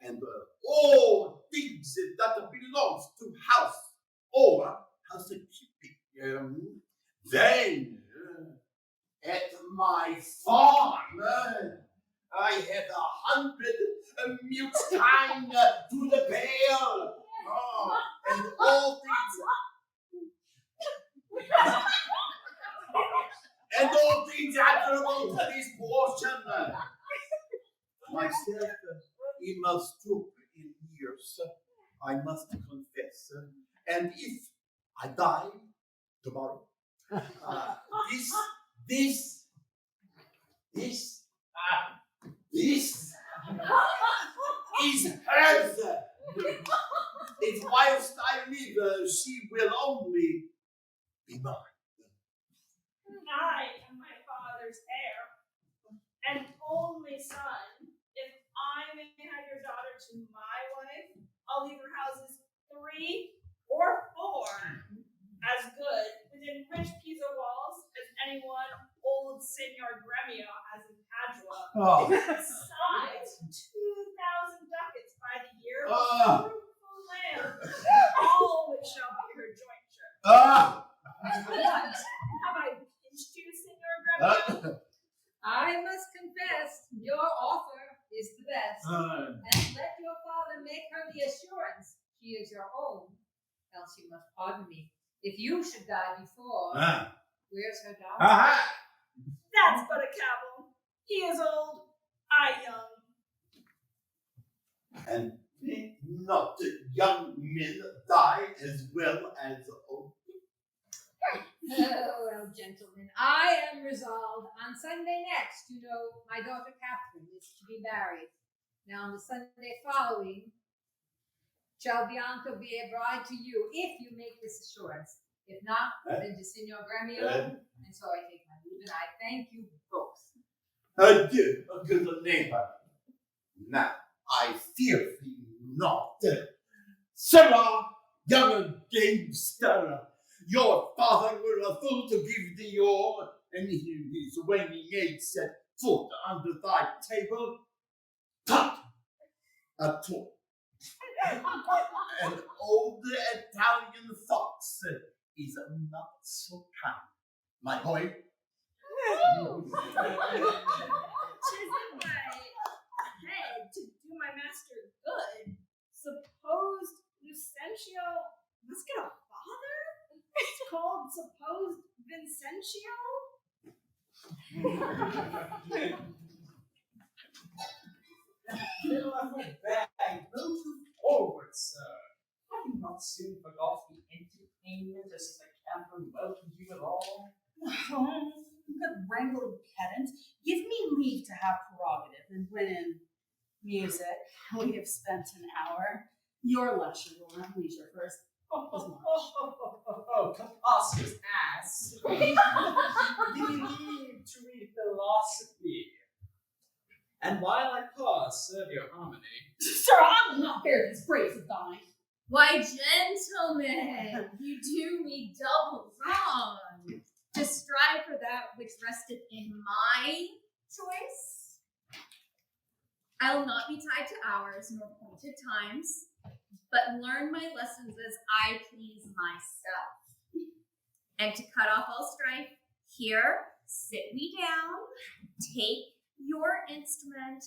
and all things that belongs to house or housekeeping. Then at my farm I had 100 mute kine to the bale. Oh, and all things admirable to this portion. Myself, he must stoop in years, I must confess. And if I die tomorrow. This is hers. It's whilst I live, she will only be mine. I am my father's heir, and only son. If I may have your daughter to my wife, I'll leave her houses 3 or 4 as good within rich Pisa walls as anyone old Signor Gremio has in Padua. Oh. Besides, 2,000 ducats by the year of fruitful land, all which shall be her jointure. What? Have I pinched you, Signor Gremio? I must confess, your offer is the best. And let your father make her the assurance she is your own. Else you must pardon me. If you should die before, where's her daughter? That's but a cavil. He is old, I young. And may not young men die as well as old. Oh, well, gentlemen, I am resolved. On Sunday next, you know, my daughter Katherina is to be married. Now, on the Sunday following, shall Bianca be a bride to you, if you make this assurance. If not, then to Signor Gremio, and so I take my leave, and I thank you both. Adieu, good neighbor. Now, I fear thee not. Sirrah, young gamester, your father were a fool to give thee all, and in his waning age set foot under thy table. Tut! A toy. An old Italian fox is not so kind. My boy. Tis in my head to do my master good. Supposed Lucentio must get a father? It's called supposed Vincentio? Move forward, sir. Have you not soon forgot the entertainment as the camp welcomed you at all? Good wrangling pedant. Give me leave to have prerogative, and when in music we have spent an hour, your lecture will have leisure first. Preposterous ass. Give me leave to read philosophy. And while I pause, serve your harmony. Sir, I will not bear this praise of thine. Why, gentlemen, you do me double wrong. To strive for that which rested in my choice. I will not be tied to hours nor appointed times, but learn my lessons as I please myself. And to cut off all strife, here, sit me down, take your instrument,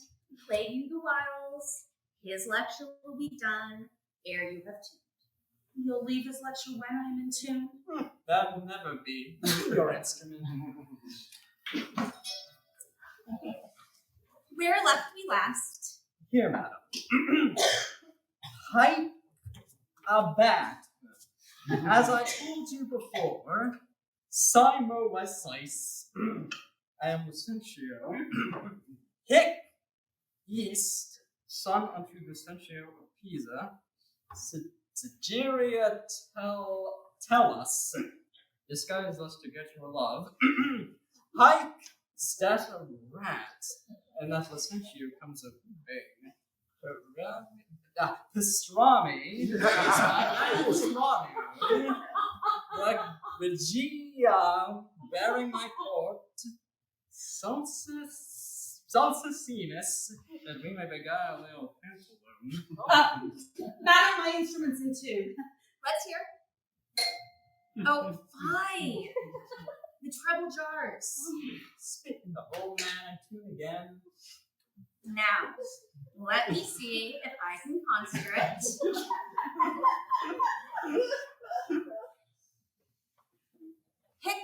play you the whiles. His lecture will be done ere you have tuned. You'll leave his lecture when I'm in tune? That will never be your instrument. Where left we last? Here, madam. Hype abat. As I told you before, Simo Wesice, I am Lucentio. Hic east, son unto Lucentio of Pisa, Sigeria tell us, disguise us to get your love. Hike stat a rat, and that Lucentio comes of vain. Pastrami is my Pastrami. Like Regia bearing my court, Salsacinus, that we may beguile the old pantaloon. Madam, my instrument's in tune. Let's hear. Oh, fine. The treble jars. Spit in the old man and tune again. Now, let me see if I can concert it. Hic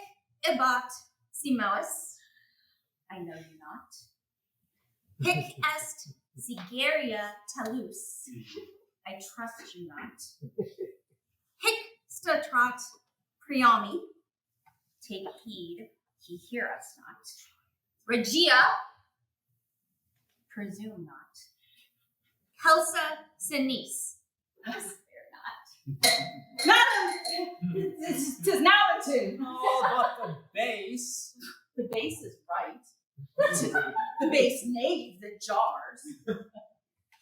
ibat simois. I know you not. Hic est Sigeria telus. I trust you not. Hic statrat priami. take heed he hear us not. Regia, presume not. Helsa Senice, spare not. Madam, 'tis now a tune. Oh, but the bass. The bass is right. The bass knave that jars.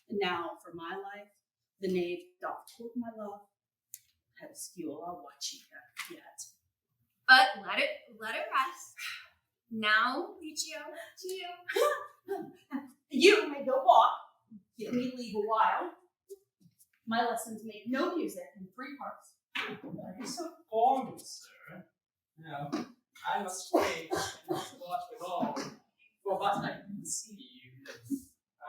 And now for my life, the knave doth court my love. Have skill, I'll watch you yet. But let it rest. Now, Lucio, to you. You may go walk. Give me leave a while. My lessons make no music in 3 parts. Are you so fond, sir? No, I must stay and watch with all. For what I can see,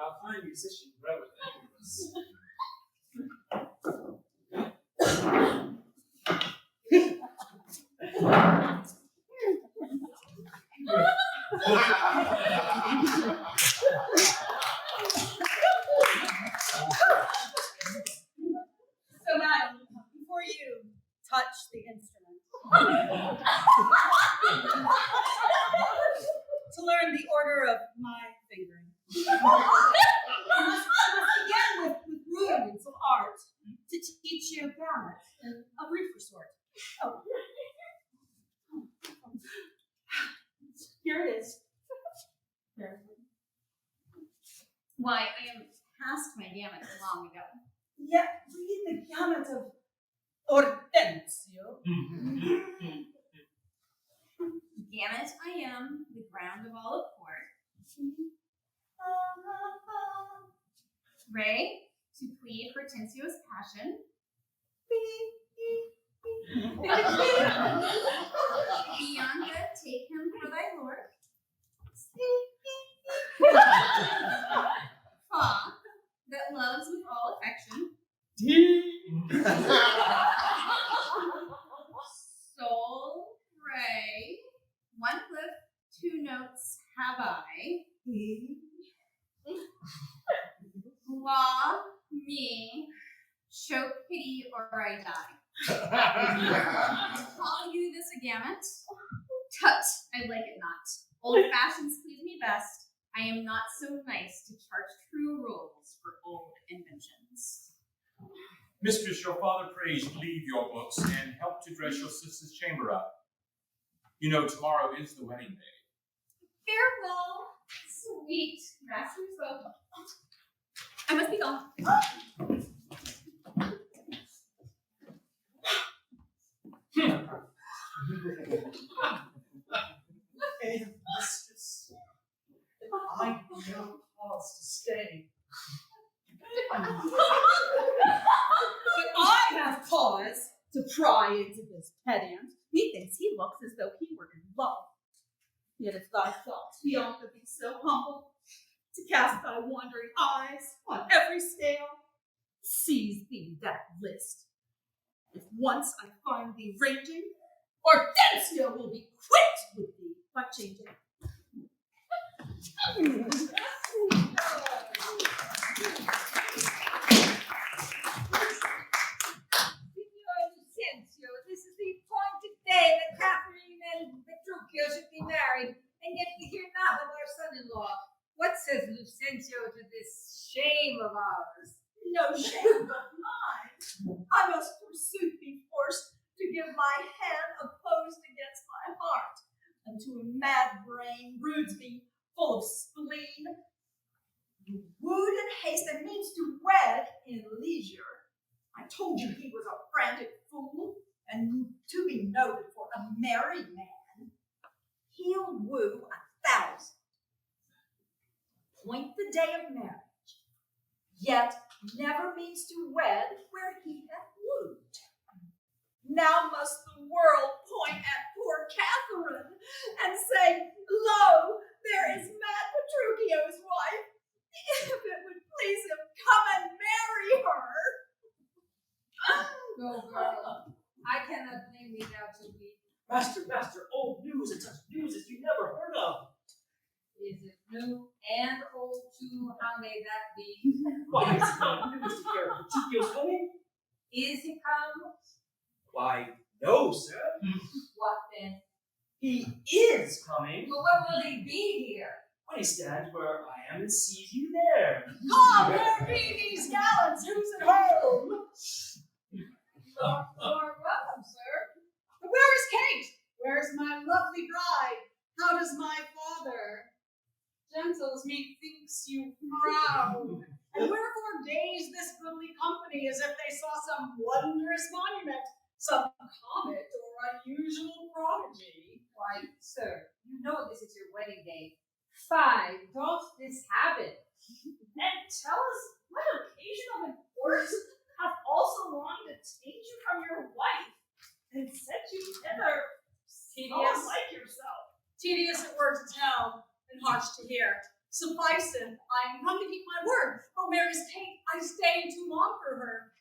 our fine musician groweth aimless. So, madam, before you touch the instrument, to learn the order of my fingering, I must begin with rudiments of art to teach you grammar and a briefer sort. Oh. Here it is. There. Why, I am past my gamut long ago. Yet read the gamut of Hortensio. Gamut I am, the ground of all of court. Ray, to plead Hortensio's passion. Bianca, take him for thy lord. Fa, that loves with all affection. Sol, Ray, 1 clip, 2 notes have I. La, me, show pity or I die. Call you this a gamut? Tut, I like it not. Old fashions please me best. I am not so nice to charge true rules for old inventions. Mistress, your father prays you leave your books and help to dress your sister's chamber up. You know, tomorrow is the wedding day. Farewell, sweet master's boat. I must be gone. Hey, mistress, I have no cause to stay. But I have cause to pry into this pedant. Methinks he looks as though he were in love. Yet if thy thoughts, Bianca, be so humble, to cast thy wandering eyes on every scale, seize thee that list. If once I find thee ranging, Hortensio will be quit with thee by changing. Lucentio, this is the appointed day that Katherina and Petruchio should be married, and yet we hear not of our son-in-law. What says Lucentio to this shame of ours? No shame but mine. I must forsooth be forced to give my hand opposed against my heart, and to a mad brain broods me full of spleen. You wooed in haste and means to wed in leisure. I told you he was a frantic fool, and to be noted for a merry man. He'll woo 1,000. Point the day of marriage, yet never means to wed where he hath wooed. Now must the world point at poor Katherine and say, lo, there is mad Petruchio's wife. If it would please him, come and marry her. Go, girl. I cannot blame thee now to weep. Master, old news and such news as you never heard of. Is it new and old too? How may that be? Why, is it not news to hear Petruchio's coming? Is he come? Why, no, sir. What then? He is coming. But when will he be here? When he stands where I am and sees you there. Come, where be these gallants? Who's at home? You're welcome, sir. Where is Kate? Where's my lovely bride? How does my father? Gentles, methinks you frown. And wherefore gaze this goodly company as if they saw some wondrous monument, some comet or unusual prodigy? Why, sir, you know this is your wedding day. Fie, doth this habit? And tell us what occasion of importance hath also longed to take you from your wife and sent you hither, Tedious. like yourself. Tedious it were to tell, and harsh to hear. Sufficeth, I am come to keep my word. But where is Kate? I stay too long for her.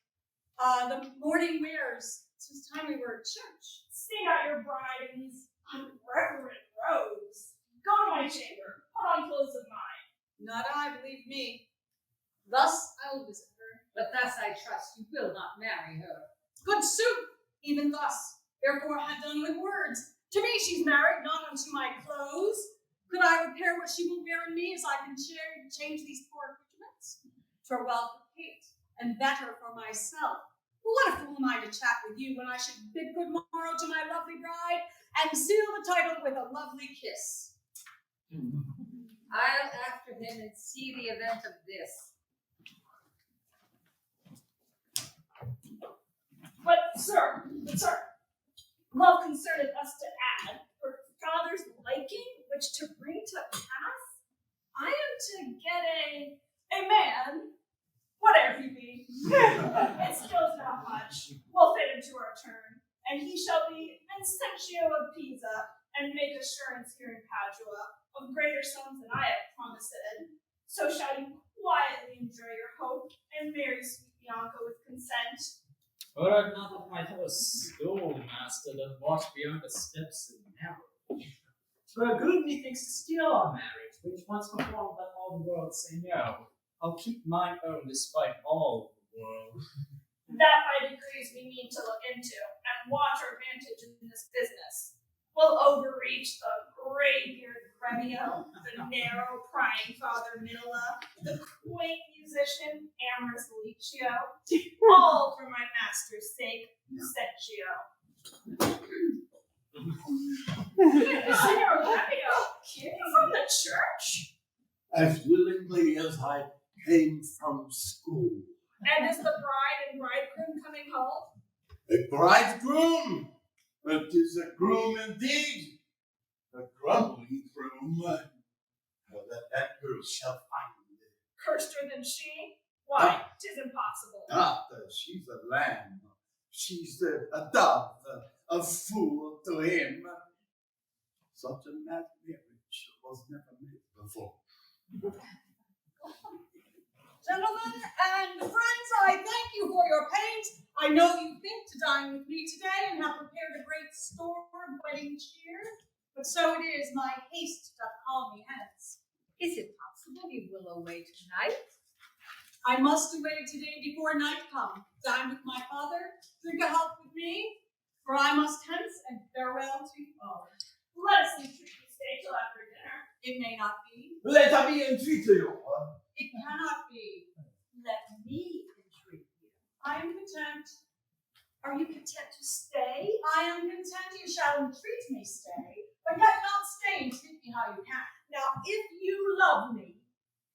The morning wears. 'Tis time we were at church. See not your bride in these irreverent robes. Go to my chamber, put on clothes of mine. Not I, believe me. Thus I will visit her. But thus I trust you will not marry her. Good sooth, even thus. Therefore I had done with words. To me she's married, not unto my clothes. Could I repair what she will wear in me as I can change these poor accoutrements? 'Twere well for Kate, and better for myself. But what a fool am I to chat with you when I should bid good morrow to my lovely bride and seal the title with a lovely kiss. I'll after him and see the event of this. But, sir, love concerneth us to add, for father's liking, which to bring to pass, I am to get a man, whate'er he be. It skills not much. We'll fit him to our turn, and he shall be Vincentio of Pisa, and make assurance here in Padua of greater sums than I have promised. So shall you quietly enjoy your hope, and marry sweet Bianca with consent. Were it not that my fellow schoolmaster doth watch Bianca's steps in marriage, 'twere good, methinks, to steal our marriage, which once performed let all the world say no. I'll keep mine own despite all the world. That by degrees we mean to look into, and watch our advantage in this business. We'll overreach the gray-bearded Gremio, the narrow, prying father Minola, the quaint musician amorous Licio, all for my master's sake, Lucentio. Senor Gremio, came you from the church? As willingly as I came from school. And is the bride and bridegroom coming home? A bridegroom, but 'tis a groom indeed. A grumbling groom. That girl shall find it. Curster than she? Why, 'tis impossible. She's a lamb. She's a dove, a fool to him. Such a mad marriage was never made before. Gentlemen and friends, I thank you for your pains. I know you think to dine with me today and have prepared a great store of wedding cheer, but so it is my haste doth call me hence. Is it possible you will away tonight? I must away today before night come, dine with my father, drink a health with me, for I must hence and farewell to you all. Let us entreat you stay till after dinner. It may not be. Let me entreat you. It cannot be. Let me entreat you. I am content. Are you content to stay? I am content you shall entreat me stay, but yet not stay and treat me how you can. Now, if you love me,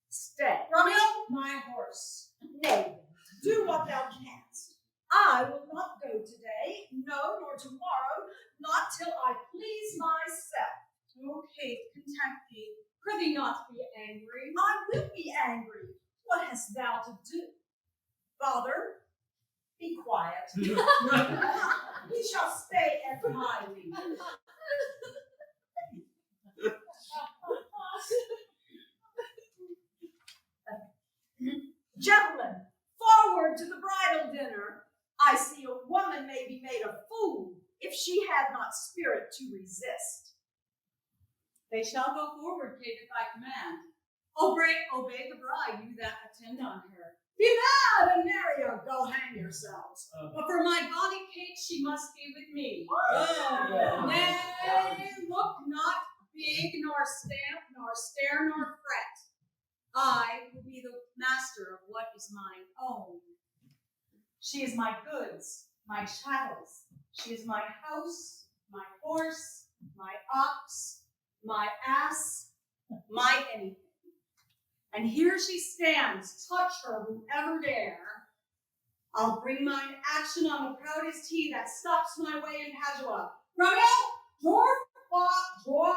stay. Grumio, my horse. Nay, do what thou canst. I will not go today, no, nor tomorrow, not till I please myself. Okay, content thee. Prithee not be angry. I will be angry. What hast thou to do? Father, be quiet. He shall stay at my leisure. Gentlemen, forward to the bridal dinner. I see a woman may be made a fool if she had not spirit to resist. They shall go forward, Kate, at thy command. Obey the bride, you that attend on her. Be mad and marry her, go hang yourselves. But for my bonny Kate, she must be with me. Oh. Nay, look what is mine own. She is my goods, my chattels. She is my house, my horse, my ox, my ass, my anything. And here she stands, touch her whoever dare. I'll bring mine action on the proudest he that stops my way in Padua. Grumio, draw forth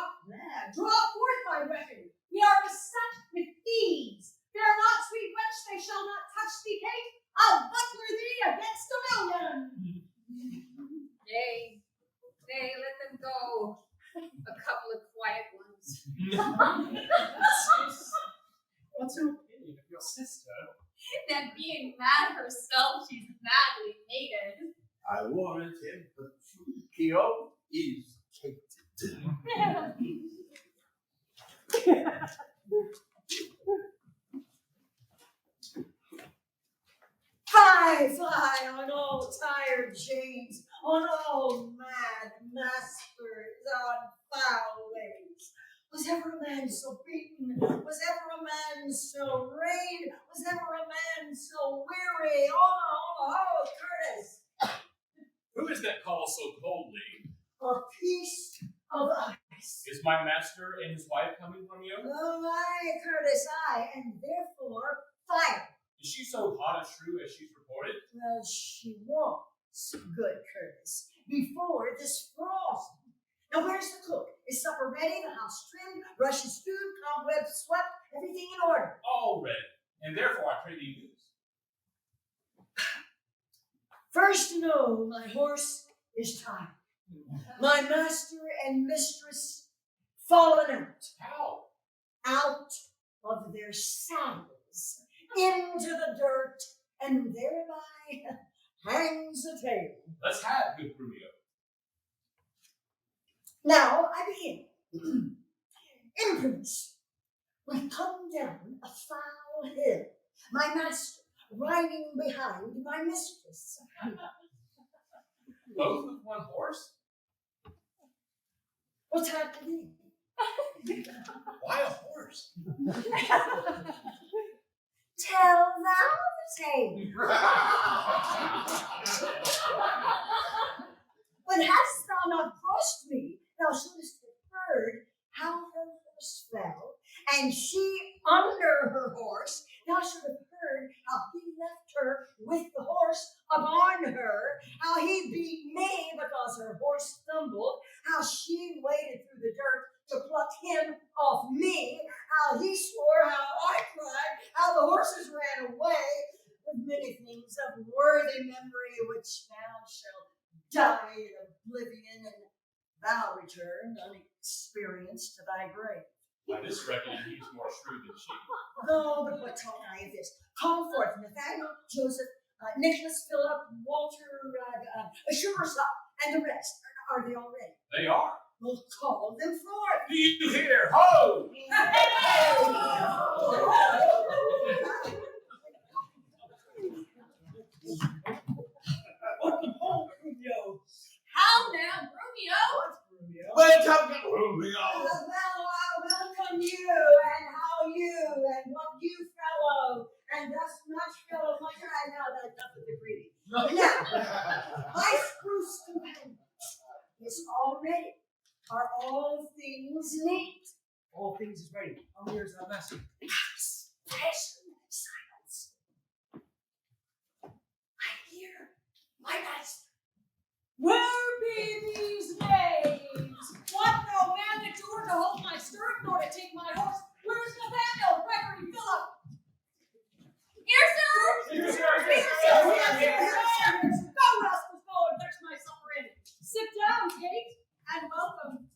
thy weapon. We are beset with thieves. Fear not, sweet wench, they shall not touch thee, Kate. I'll buckler thee against 1,000,000. Nay, let them go. A couple of quiet ones. What's your opinion of your sister? That being mad herself, she's madly mated. I warrant him, Petruchio is cated. Fly on all tired James, on all mad masters, on foul ways. Was ever a man so beaten? Was ever a man so rayed? Was ever a man so weary? Oh, Curtis! Who is that calls so coldly? A piece of ice. Is my master and his wife coming from you? Oh, aye, Curtis, aye, and therefore fire. Is she so hot a shrew as she's reported? Well, she was, good Curtis, before this frost. Now, where's the cook? Is supper ready? The house trimmed? Rushes stewed? Cobwebs swept? Everything in order? All ready, and therefore I pray thee news. First to know, my horse is tired. My master and mistress fallen out. How? Out of their saddles, into the dirt, and thereby hangs a tale. Let's have good Grumio. Now I begin. Infamous. We come down a foul hill, my master riding behind my mistress. Both with one horse? What's happening? Why a horse? Tell thou the tale. But hadst thou not crossed me, thou shouldst have heard how her horse fell, and she under her horse. Thou should have heard how he left her with the horse upon her, how he beat me because her horse stumbled, how she waded through the dirt to pluck him off me, how he swore, how I cried, how the horses ran away, with many things of worthy memory which thou shalt die in oblivion, and thou return unexperienced to thy grave. By this reckoning, he's more shrewd than she. Oh, but what talk I of this? Call forth Nathaniel, Joseph, Nicholas, Philip, Walter, Sharpe, and the rest. Are they all ready? They are. Well, call them forth. Do you hear? Ho! Welcome home, Grumio. How now, Grumio? What's Grumio? Welcome, Grumio. Well, I welcome you, and how you, and what you fellow, and thus much fellow, much I know that enough of the greeting. Now, my spruce companions is all ready. Are all things neat? All things is ready. How near is our master? Silence. I hear my master. Where be these knaves? What no man that door to hold my stirrup nor to take my horse? Where's Nathaniel, Gregory, Philip? Here, sir! Here, sir! Go, rascals, go and fetch my supper in. Sit down, Kate, and welcome.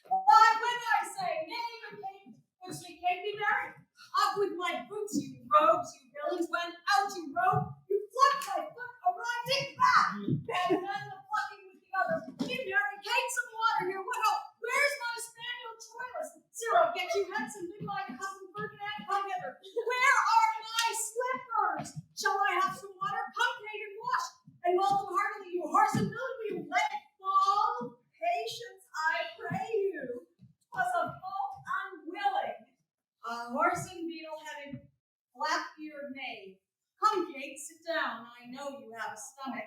Why, when I say name and Kate, when sweet Kate be married, up with my boots, you rogues, you villains, when out you rode, you plucked my foot awry, take back, and then the plucking with the other. Give Mary Kate some water here, widow. Where's my spaniel Troilus? word knave. Come, Kate, sit down. I know you have a stomach.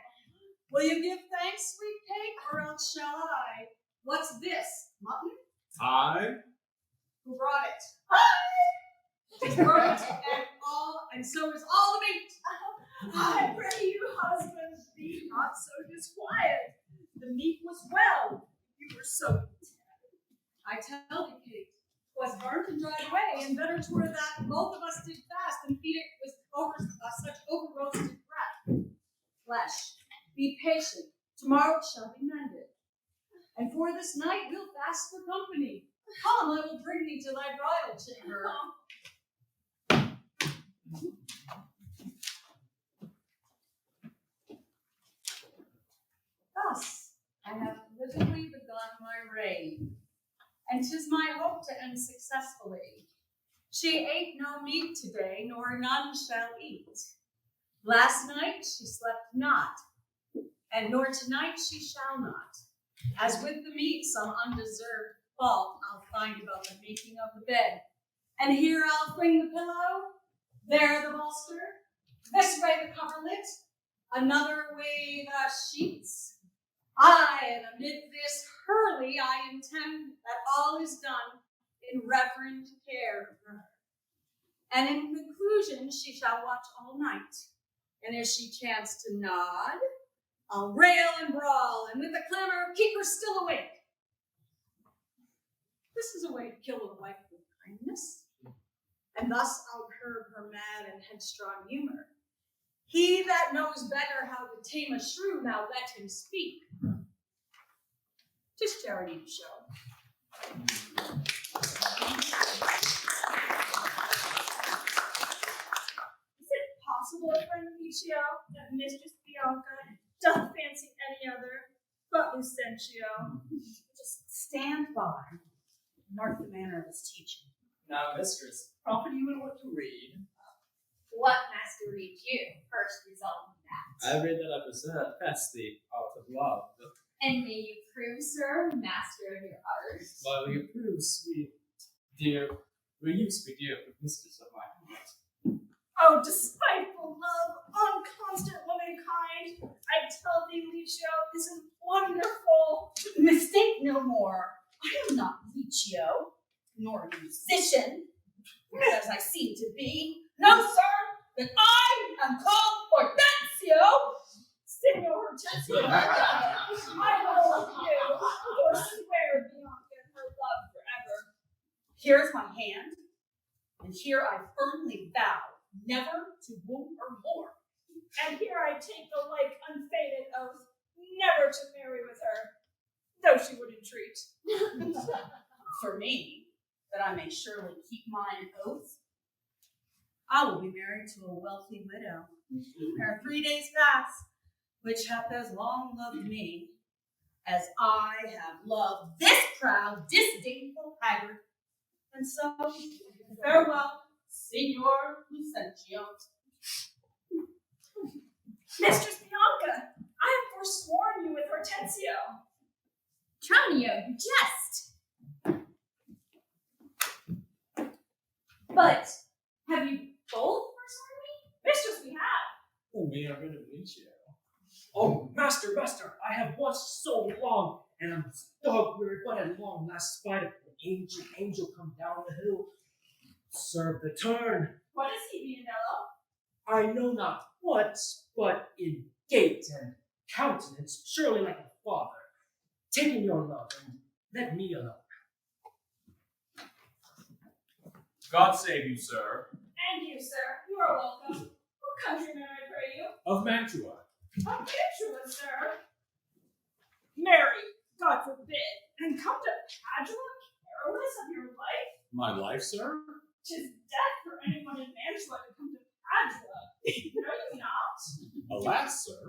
Will you give thanks, sweet Kate, or else shall I? What's this? Mutton? I. Who brought it? I! 'Tis burnt and so is all the meat. I pray you, husband, be not so disquiet. The meat was well. You were so content. I tell thee, Kate, 'twas burnt and dried away, and better 'twere that both of us did fast than feed it with such over-roasted flesh. Be patient. Tomorrow it shall be mended. And for this night we'll fast for company. Come, I will bring thee to thy bridal chamber. Thus I have visibly begun my reign, and 'tis my hope to end successfully. She ate no meat today, nor none shall eat. Last night she slept not, and nor tonight she shall not. As with the meat, some undeserved fault I'll find about the making of the bed. And here I'll fling the pillow, there the bolster, this way the coverlet, another way the sheets. Aye, and amid this hurly I intend that all is done in reverend care of her. And in conclusion, she shall watch all night. And if she chance to nod, I'll rail and brawl, and with a clamor keep her still awake. This is a way to kill a wife with kindness, and thus I'll curb her mad and headstrong humor. He that knows better how to tame a shrew, now let him speak. 'Tis charity to show. Is it possible, friend Lucio, that Mistress Bianca doth fancy any other but Lucentio? Just stand by and mark the manner of his teaching. Now, mistress, profit you in what to read. What master reads you? First result in that. I read that I possess the art of love. And may you prove, sir, master of your art. While we approve, sweet dear, will you, sweet dear, for mistress of my heart? Oh, despiteful love, unconstant womankind, I tell thee, Lucio, isn't wonderful. Mistake no more. I am not Lucio, nor a musician, as I seem to be. No, sir, but I am called Hortensio. Signor Hortensio, I hold you, forswear Bianca and her love forever. Here is my hand, and here I firmly vow never to woo her more. And here I take the like unfaded oath never to marry with her, though she would entreat. For me, that I may surely keep mine oath, I will be married to a wealthy widow. Ere 3 days pass, which hath as long loved me, as I have loved this proud, disdainful haggard. And so, farewell, Signor Lucentio. Mistress Bianca, I have forsworn you with Hortensio. Tranio, you jest. But have you both forsworn me? Mistress, we have. Oh, we are rid of Lucio. Oh, master, I have watched so long, and I'm dog-weary, but at long last spied an angel come down the hill. Serve the turn. What is he, Biondello? I know not what, but in gait and countenance, surely like a father. Taking your love, and let me alone. God save you, sir. And you, sir. You are welcome. What countryman, I pray you? Of Mantua. Of Mantua, sir. Marry, God forbid, and come to Padua, careless of your life? My life, sir? 'Tis death for anyone in Mantua to come to Padua. Know you not? Alas, sir.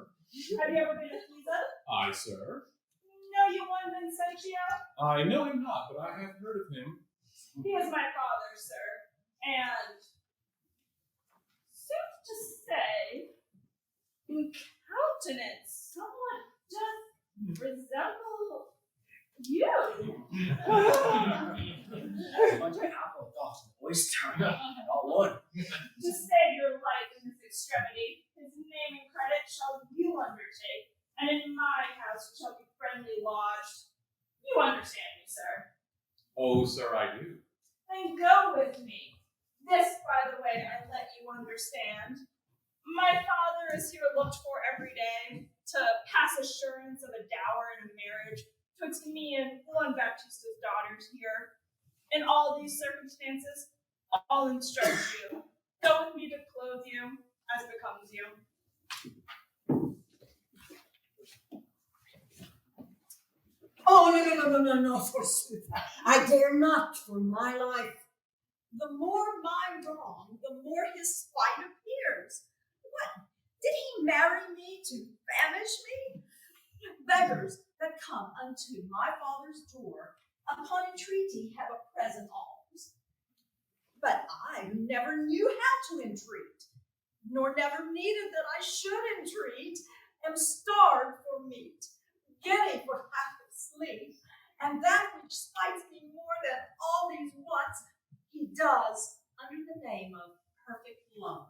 Have you ever been to Pisa? I, sir. Know you one Vincentio? I know him not, but I have heard of him. He is my father, sir. And, sooth to say, in countenance, somewhat doth resemble you. Bunch of apple dogs and oyster, all one. To say save your life in this extremity, his name and credit shall you undertake, and in my house you shall be friendly lodged. You understand me, sir. Oh, sir, I do. Then go with me. This, by the way, I let you understand. My father is here looked for every day to pass assurance of a dower and a marriage twixt me and one Baptista's daughters here. In all these circumstances, I'll instruct you. Go with me to clothe you as becomes you. Oh, no, forsooth. I dare not for my life. The more my wrong, the more his spite appears. What? Did he marry me to banish me? Beggars that come unto my father's door, upon entreaty have a present alms. But I, who never knew how to entreat, nor never needed that I should entreat, am starved for meat, giddy for half of sleep, and that which spites me more than all these wants, he does under the name of perfect love.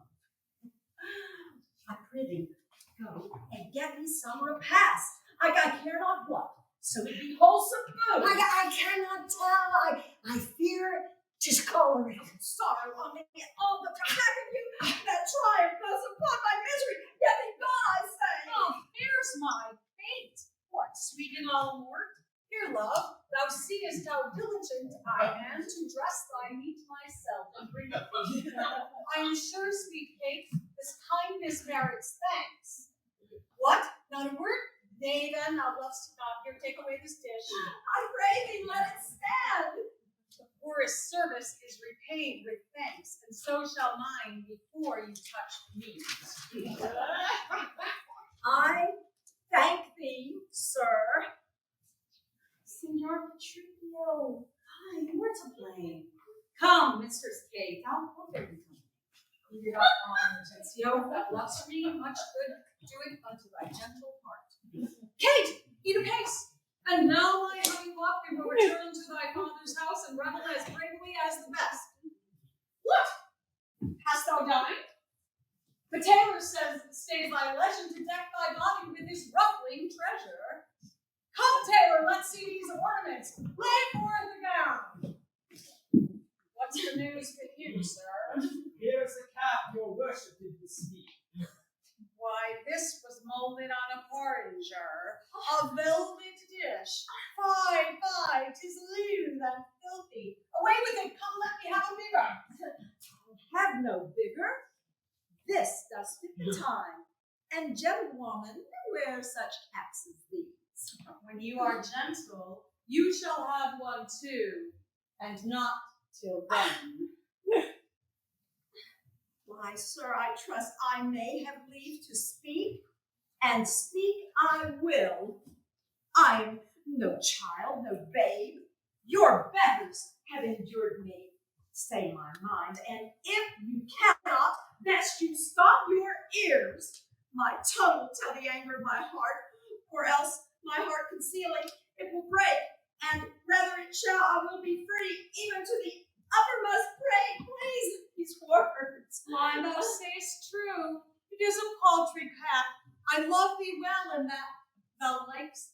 I prithee, go and get me some repast. I care not what, so it be wholesome food. I cannot tell. I fear 'tis choleric. Sorrow on me, all the back of you that triumph thus upon my misery. Yet be gone, I say. Oh, here's my fate. What, sweet in all word? Here, love, thou seest how diligent I am to dress thy meat myself and bring it thee. I am sure, sweet Kate, this kindness merits thanks. What? Not a word? Nay, then, thou lovest not. Here, take away this dish. I pray thee, let it stand. The poorest service is repaid with thanks, and so shall mine before you touch me. I thank thee, sir. Signor Petruchio, you were to blame. Come, Mistress Kate, how there you come. You did our Vincentio, that loves for me much good doing unto thy gentle heart. Kate, eat apace. And now, my honey luck, we will return to thy father's house and revel as bravely as the best. What? Hast thou dined? The tailor says it stays thy legend to deck thy body with his ruffling treasure. Come, tailor, let's see these ornaments. Lay forth the gown. What's the news with you, sir? Here's the cap your worship did bespeak. Why, this was molded on a porringer, a velvet dish. Fie, 'tis lean and filthy. Away with it, come, let me have a bigger. Have no bigger. This does fit the time, and gentlewoman wear such caps as these. When you are gentle, you shall have one too, and not till then. Why, sir, I trust I may have leave to speak, and speak I will. I am no child, no babe. Your betters have endured me. Say my mind, and if you cannot, best you stop your ears. My tongue will tell the anger of my heart, or else my heart concealing, it will break, and rather it shall, I will be free, even to the uppermost prey. Please, these words. Why, thou sayest true. It is a paltry cap. I love thee well, and that thou likest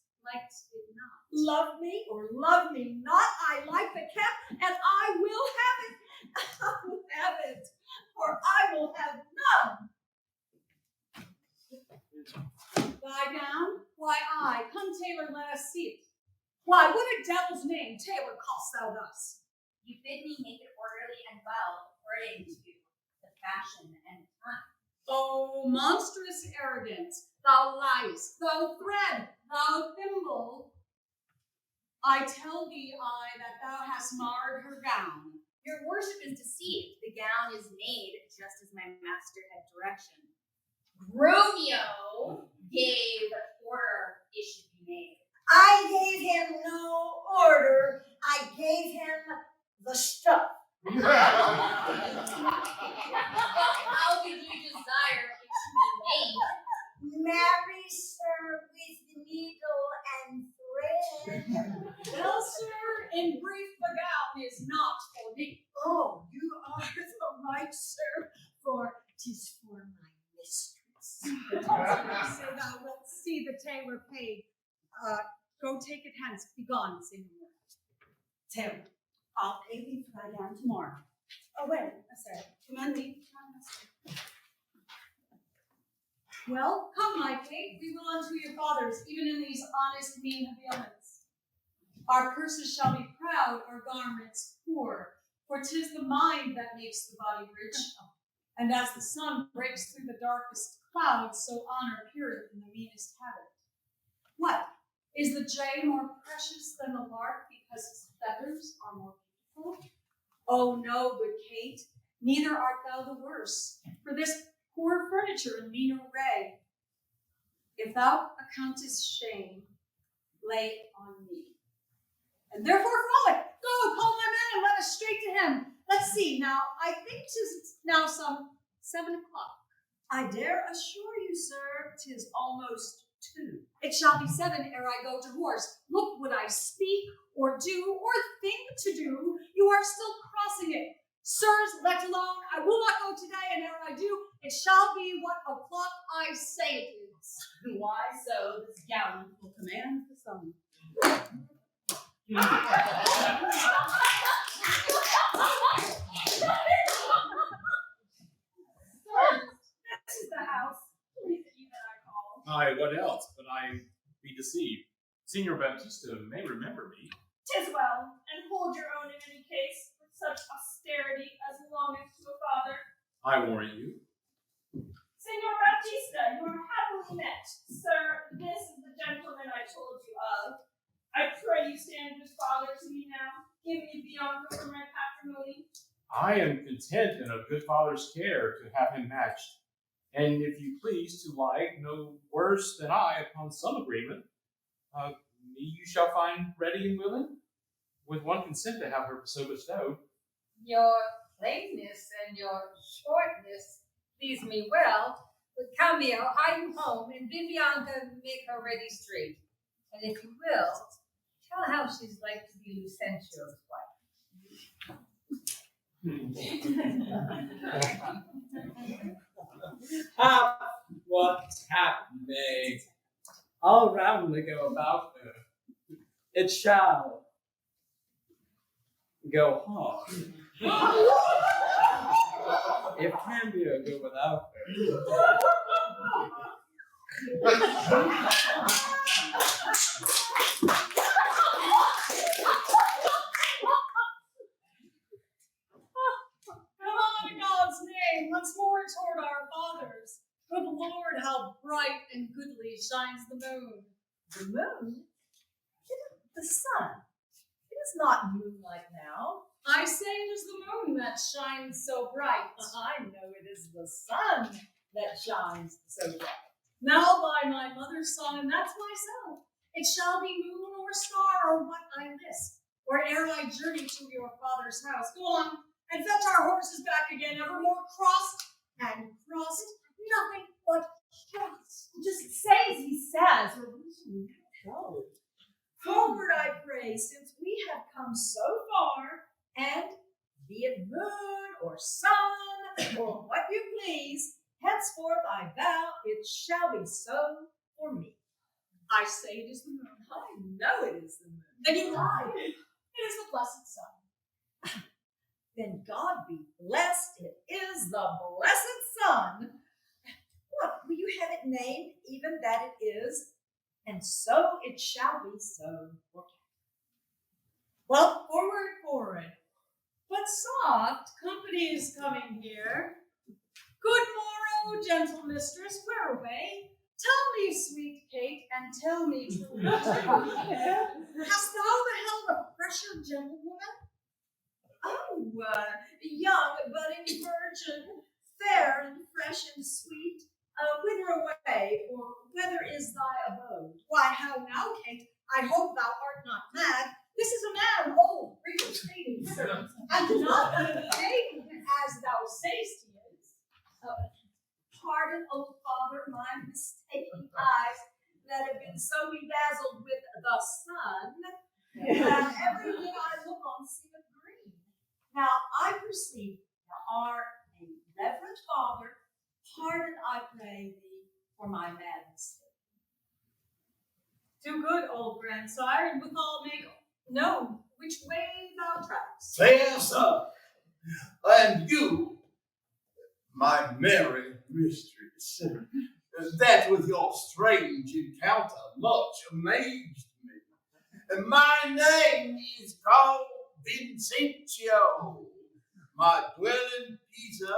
it not. Love me or love me not, I like the cap, and I will have it. I will have it, or I will have none. Thy gown? Why, aye. Come, tailor, let us see it. Why, what a devil's name, tailor, call'st thou thus? You bid me make it orderly and well, according to the fashion and time. O monstrous arrogance, thou liest, thou thread, thou thimble. I tell thee, that thou hast marred her gown. Your worship is deceived. The gown is made just as my master had direction. Grumio gave order it should be made. I gave him no order. I gave him the stuff. How did you desire it to be made? Marry, sir, with needle and thread. Well, sir, in brief, the gown is not for me. Oh, you are the right, sir, for 'tis for my mistress. Say thou wilt see the tailor paid. Go take it hence. Begone, Senor. Tailor, I'll pay thee for thy gown tomorrow. Oh, wait, sir. Commend me. Well, come, my Kate, we will unto your fathers, even in these honest mean habiliments. Our purses shall be proud, our garments poor, for 'tis the mind that makes the body rich. And as the sun breaks through the darkest clouds, so honor appeareth in the meanest habit. What? Is the jay more precious than the lark because its feathers are more beautiful? Oh no, good Kate, neither art thou the worse, for this poor furniture and mean array. If thou accountest shame, lay it on me. And therefore frolic, go, call my men and let us straight to him. Let's see, now, I think 'tis now some 7 o'clock. I dare assure you, sir, 'tis almost 2. It shall be 7 ere I go to horse. Look, would I speak or do or think to do, you are still crossing it. Sirs, let alone, I will not go today, and ere I do, it shall be what o'clock I say it is. Why so? This gown will command the sun. This is the house. Please that you that I call. Aye, what else? But I be deceived. Senor Baptista may remember me. 'Tis well, and hold your own in any case, with such austerity as belongeth to a father. I warrant you. Senor Baptista, you are happily met. Sir, this is the gentleman I told you of. I pray you stand good father to me now. Give me Bianca for my patrimony. I am content in a good father's care to have him matched. And if you please to lie no worse than I upon some agreement, me you shall find ready and willing, with one consent to have her so bestowed. Your plainness and your shortness please me well, but Grumio, hie you home, and bid Bianca make her ready straight. And if you will, tell how she's like to be Lucentio's wife. What hap may, I'll roundly go about her. It shall go hard. If Cambio go without her. Come on, in God's name, once more toward our fathers. Good Lord, how bright and goodly shines the moon. The moon? The sun. It is not moonlight now. I say it is the moon that shines so bright. I know it is the sun that shines so bright. Now by my mother's son, and that's myself, it shall be moon or star or what I list, or ere I journey to your father's house. Go on, and fetch our horses back again, evermore crossed and crossed, nothing but crossed. Just say as he says, or we shall go. Forward, I pray, since we have come so far, and be it moon or sun or what you please, henceforth I vow it shall be so for me. I say it is the moon. I know it is the moon. Then you lie. It is the blessed sun. Then God be blessed, it is the blessed sun. What, will you have it named, even that it is? And so it shall be so. Well, forward, forward. But soft, company is coming here. Good morrow, gentle mistress, where away? Tell me, sweet Kate, and tell me true. Hast thou beheld a fresher gentlewoman? Oh, young, budding virgin, fair and fresh and sweet. Whither away, or whether is thy abode? Why, how now, Kate? I hope thou art not mad. This is a man old, regal, fading, sir, and not maiden, as thou say'st he is. Pardon, old father, my mistaken eyes that have been so bedazzled with the sun. Everything I look on seemeth green. Now I perceive thou art a reverend father Pardon, I pray thee, for my madness. Do good, old grandsire, and withal make known which way thou travels. Fair sir, and you, my merry mistress, that with your strange encounter much amazed me. My name is called Vincentio. My dwelling Pisa,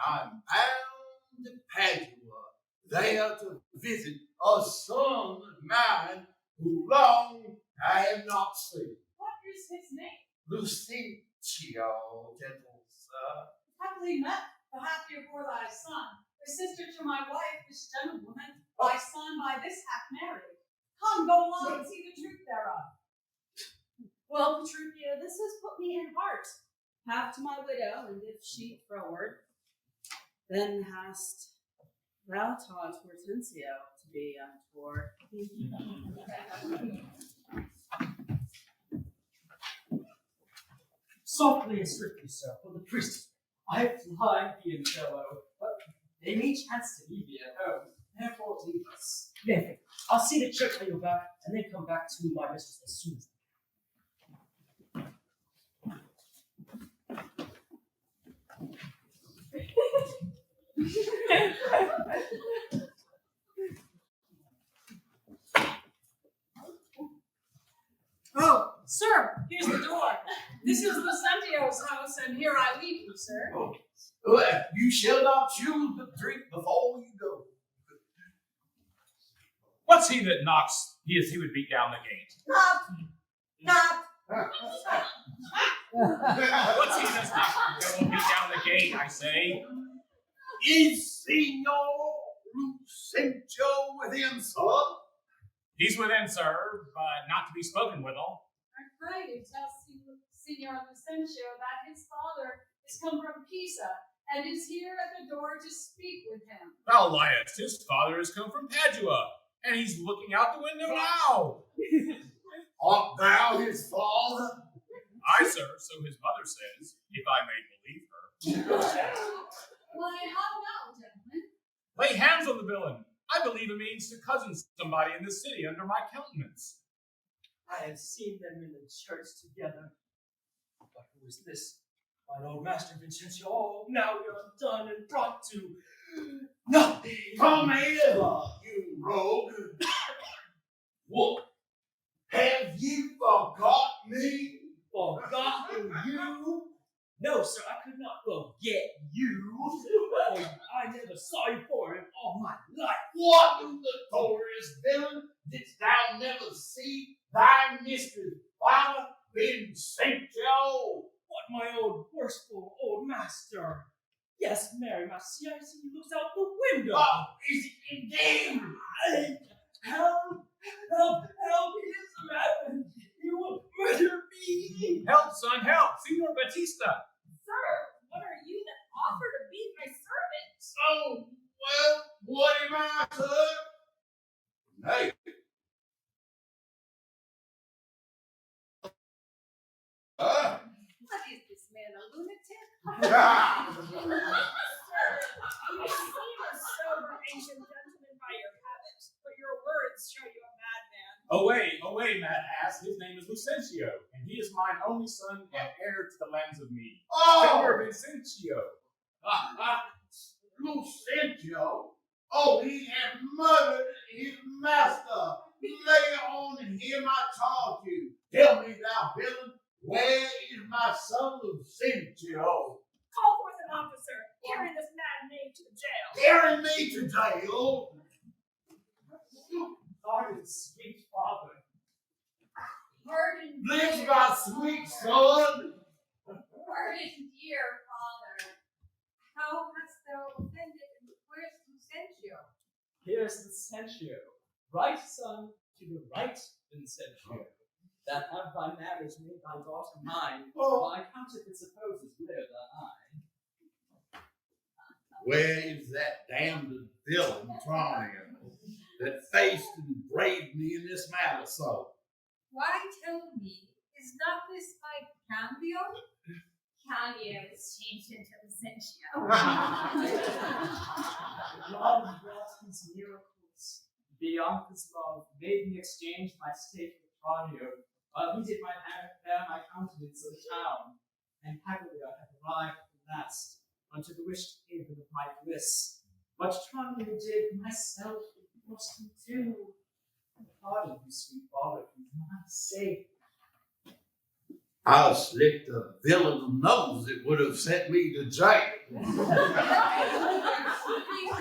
and I'm bound to Padua, there to visit a son of mine who long I have not seen. What is his name? Lucentio, gentle sir. Happily met, happier for thy son, the sister to my wife, this gentlewoman, thy son by this half married. Come, go along and see the truth thereof. Well, Petruchio, this has put me in heart. Half to my widow, and if she froward, then hast thou taught Hortensio to be untoward. Softly and strictly, sir, for the priest. I fly Biondello, but they may chance to leave me at home, therefore leave us. Nathan, I'll see the church on your back, and then come back to my mistress as soon as Oh, sir, here's the door. This is Lucentio's house, and here I leave you, sir. Oh, well, you shall not choose but drink before you go. What's he that knocks? He would beat down the gate. Knock. What's he that's knocks? He will beat down the gate, I say. Is Signor Lucentio within, son? He's within, sir, but not to be spoken withal. I pray you tell Signor Lucentio that his father is come from Pisa and is here at the door to speak with him. Thou liest, his father has come from Padua, and he's looking out the window now. Art thou his father? Aye, sir, so his mother says, if I may believe her. Why, how now, gentlemen? Lay hands on the villain. I believe it means to cousin somebody in this city under my countenance. I have seen them in the church together. But who is this? My old master Vincentio. Oh, now we are done and brought to nothing. Come hither, you rogue. What? Have you forgot me? Forgotten you? No, sir, I could not forget you. For I never saw you for in all my life. What notorious villain didst thou never see thy mistress, father Vincentio? What, my old worshipful old master? Yes, Mary, my see, I see he looks out the window. Oh, is it indeed? Help! Help! Help! He is mad! He will murder me! Help, son, help! Signor Baptista! Sir, what are you that offer to be my servant? Oh, well, what am I, sir? Nay. What is this man, a lunatic? Sir, you seem a sober ancient gentleman by your habit, but your words show you a madman. Away, mad ass. His name is Lucentio, and he is mine only son and heir to the lands of me. Oh! Signor Vincentio. Lucentio? Oh, he had murdered his master. Lay on him, I charge you. Tell me, thou villain, where is my son Lucentio? Call forth an officer. Carry this mad knave to the jail. Carry me to jail. Pardon, sweet father. Pardon, Live dear my sweet son. Pardon, dear father. How hast thou offended, and where's Lucentio? Here's Lucentio, right son to the right Vincentio, that have thy marriage made thy daughter mine, my counterfeit supposes where the eye. Where is that damned villain Tranio that faced and braved me in this matter so? Why, tell me, is not this my Grumio? Canio is changed into Lucentio. Bianca's love made me exchange my state for Tranio, while he did bear my countenance in the town, and Haberdasher had arrived at last unto the wished haven of my bliss. But Tranio did myself in Boston too. Pardon me, sweet father, for my sake. I'll slick the villain's nose, it would have sent me to jail. Please,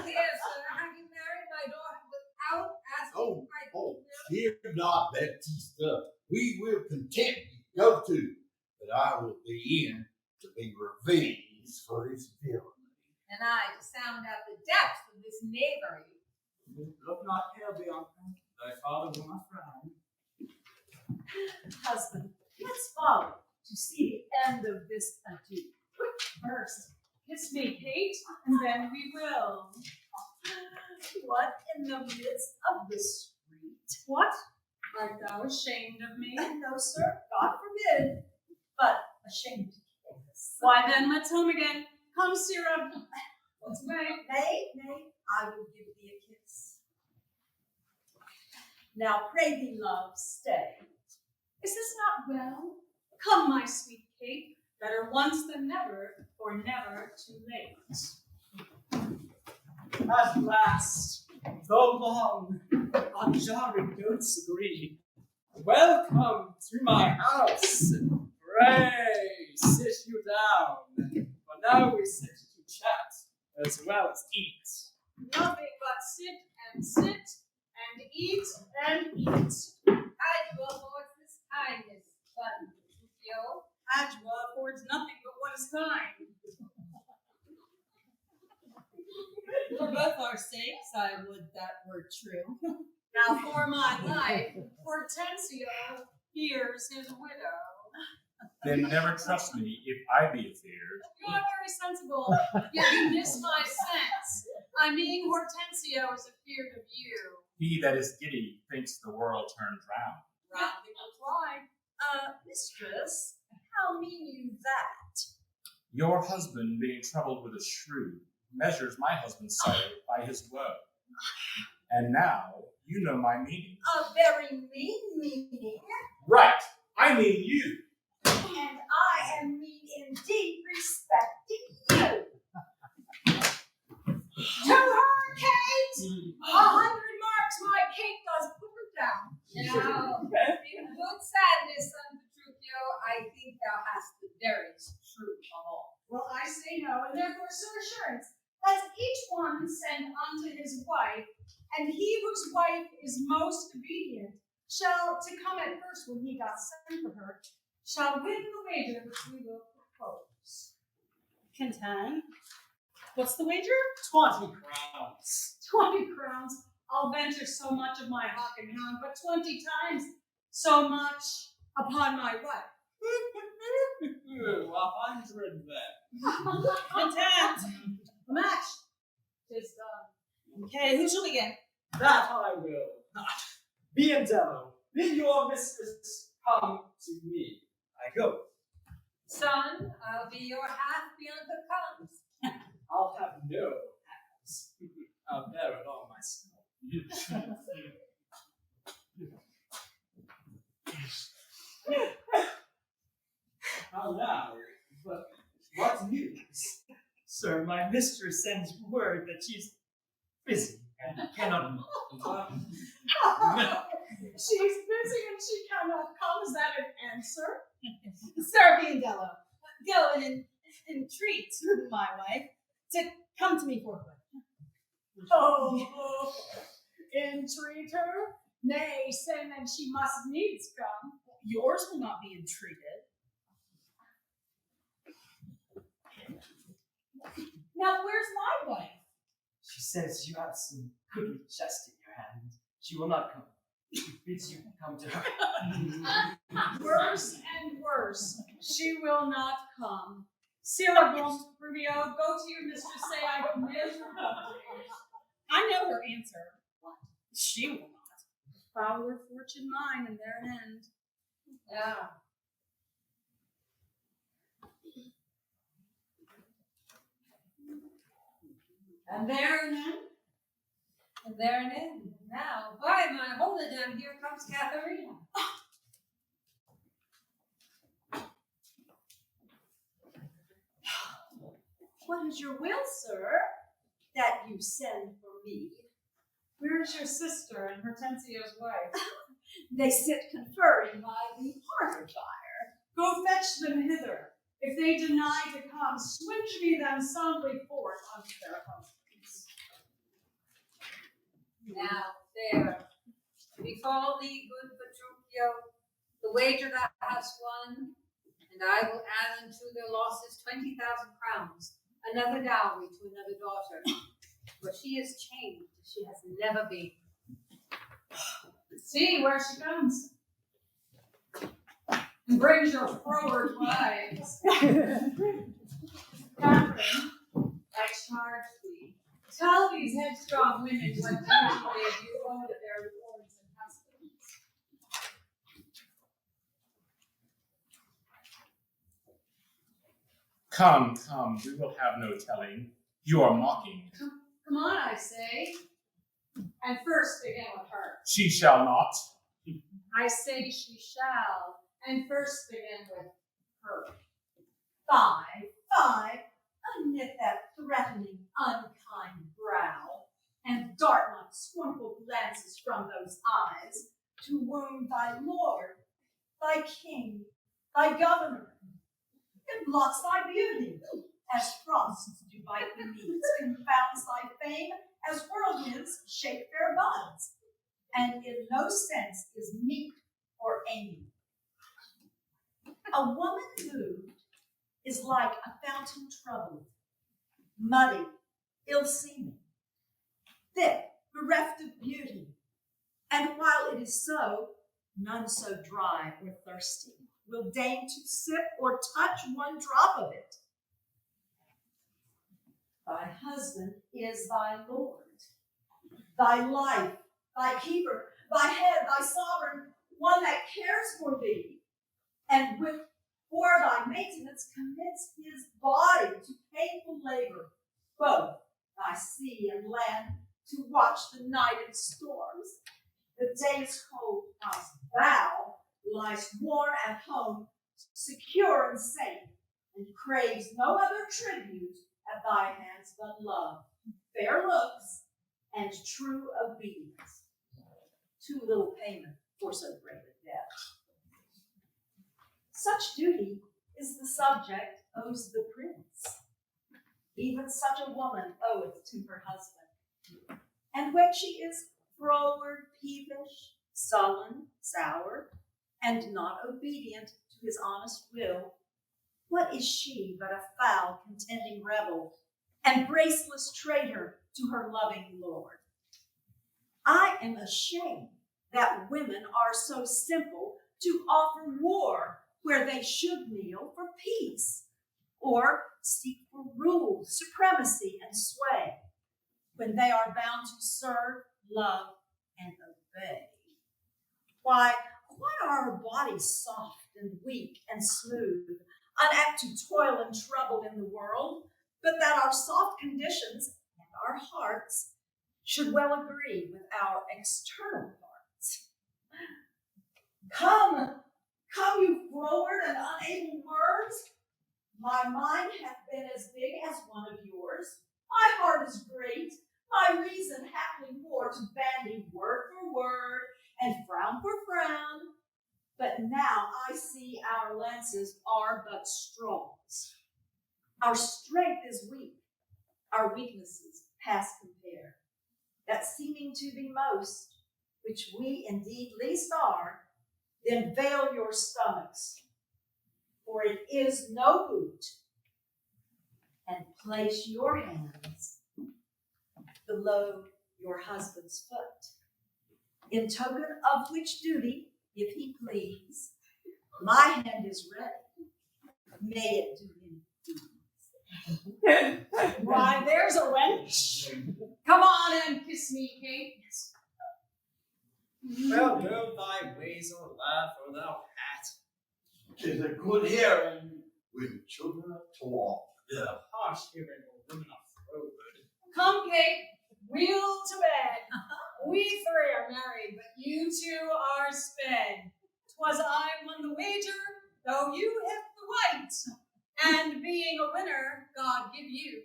dear sir, have you married my daughter without asking my Oh, consent? fear not, Baptista. We will content you go to, but I will be in to be revenged for this villain. And I to sound out the depths of this knavery. Look not here, Bianca. Thy father will not frown. Husband, let's follow to see the end of this adieu. First, kiss me, Kate, and then we will. What in the midst of the street? What? Art thou ashamed of me? No, sir, God forbid, but ashamed to kiss. Why then, let's home again. Come, Syrup. What's way? Nay, I will give thee a kiss. Now, pray thee, love, stay. Is this not well? Come, my sweet Kate. Better once than never, or never too late. At last, though long, on jarring notes agree. Welcome to my house. Pray, sit you down. For now we sit to chat as well as eat. Nothing but sit and sit and eat and eat. Adjua affords this kindness, but Petruchio. Adjua affords nothing but what is kind. For both our sakes, I would that were true. Now for my life, Hortensio hears his widow. Then never trust me if I be afeard. You are very sensible, yet you miss my sense. I mean, Hortensio is afeard of you. He that is giddy thinks the world turns round. Roundly reply. Mistress, how mean you that? Your husband, being troubled with a shrew, measures my husband's sorrow by his woe. And now you know my meaning. A very mean meaning, Right, I mean you. and I am mean indeed respecting you. To her, Kate! 100 marks, my Kate does put her down. Now, in good sadness, son Petruchio, I think thou hast the veriest truth of all. Well, I say no, and therefore, so assurance, let each one send unto his wife, and he whose wife is most obedient shall to come at first when he doth send for her, shall win the wager which we will propose. Content. What's the wager? 20 crowns. 20 crowns. I'll venture so much of my hawk and hound, but 20 times so much upon my wife. 100 then. Content. A match. 'Tis done. Okay, who shall begin? That I will. Biondello, bid your mistress come to me. I go. Son, I'll be your half Bianca comes. I'll have no hands. I'll bear it all myself. How now? But what news? Sir, my mistress sends word that she's busy and cannot. She's busy and she cannot come. Is that an answer? Sir Biondello, go and entreat my wife to come to me forthwith. Oh, entreat her? Nay, say then she must needs come. Yours will not be entreated. Now, where's my wife? She says you have some goodly chest in your hand. She will not come. She bids you come to her. Worse and worse. She will not come. Sarah Grumio, go to your mistress, say I command her come. I know her answer. What? She will not. Fouler fortune mine, and there an end. Yeah. And there an end. And there an end. Now, by my hologram, here comes Katherina. What is your will, sir, that you send for me? Where is your sister and Hortensio's wife? They sit conferring by the parlor fire. Go fetch them hither. If they deny to come, swinge me them soundly forth unto their husbands. Now, there. Befall thee, good Petruchio, the wager thou hast won, and I will add unto their losses 20,000 crowns, another dowry to another daughter. For she is changed as she has never been. See where she comes. And brings your froward wives. Catherine, I charge thee, tell these headstrong women what duty they do owe to their lords and husbands. Come, come, we will have no telling. You are mocking. Come on, I say. And first begin with her. She shall not. I say she shall. And first begin with her. Fie, unknit that threatening, unkind brow, and dart not scornful glances from those eyes to wound thy lord, thy king, thy governor. It blots thy beauty, as frosts do bite the meads, confounds thy fame, as whirlwinds shake fair buds, and in no sense is meek or amiable. A woman moved is like a fountain troubled, muddy, ill-seeming, thick, bereft of beauty, and while it is so, none so dry or thirsty will deign to sip or touch one drop of it. Thy husband is thy Lord, thy life, thy keeper, thy head, thy sovereign, one that cares for thee, and for thy maintenance commits his body to painful labor, both by sea and land, to watch the night in storms. The day is cold, whilst thou liest warm at home, secure and safe, and craves no other tribute at thy hands but love, fair looks, and true obedience. Too little payment for so great a debt. Such duty is the subject owes the prince. Even such a woman oweth to her husband. And when she is froward, peevish, sullen, sour, and not obedient to his honest will, what is she but a foul, contending rebel, and graceless traitor to her loving lord? I am ashamed that women are so simple to offer war where they should kneel for peace, or seek for rule, supremacy, and sway, when they are bound to serve, love, and obey. Why are our bodies soft and weak and smooth, unapt to toil and trouble in the world, but that our soft conditions and our hearts should well agree with our external parts? Come, you froward and unable words. My mind hath been as big as one of yours. My heart is great. My reason haply more to bandy word for word and frown for frown. But now I see our lances are but straws. Our strength is weak. Our weaknesses past compare. That seeming to be most, which we indeed least are, then veil your stomachs, for it is no boot, and place your hands below your husband's foot, in token of which duty, if he please, my hand is ready. May it do him please. Why, there's a wench. Come on and kiss me, Kate. Well, go thy ways, or laugh, or thou hat. 'Tis a good hearing with children to walk. The harsh hearing or women are froward. Come, Kate, wheel to bed. we three are married, but you two are sped. 'Twas I won the wager, though you hit the white. And being a winner, God give you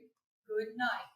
good night.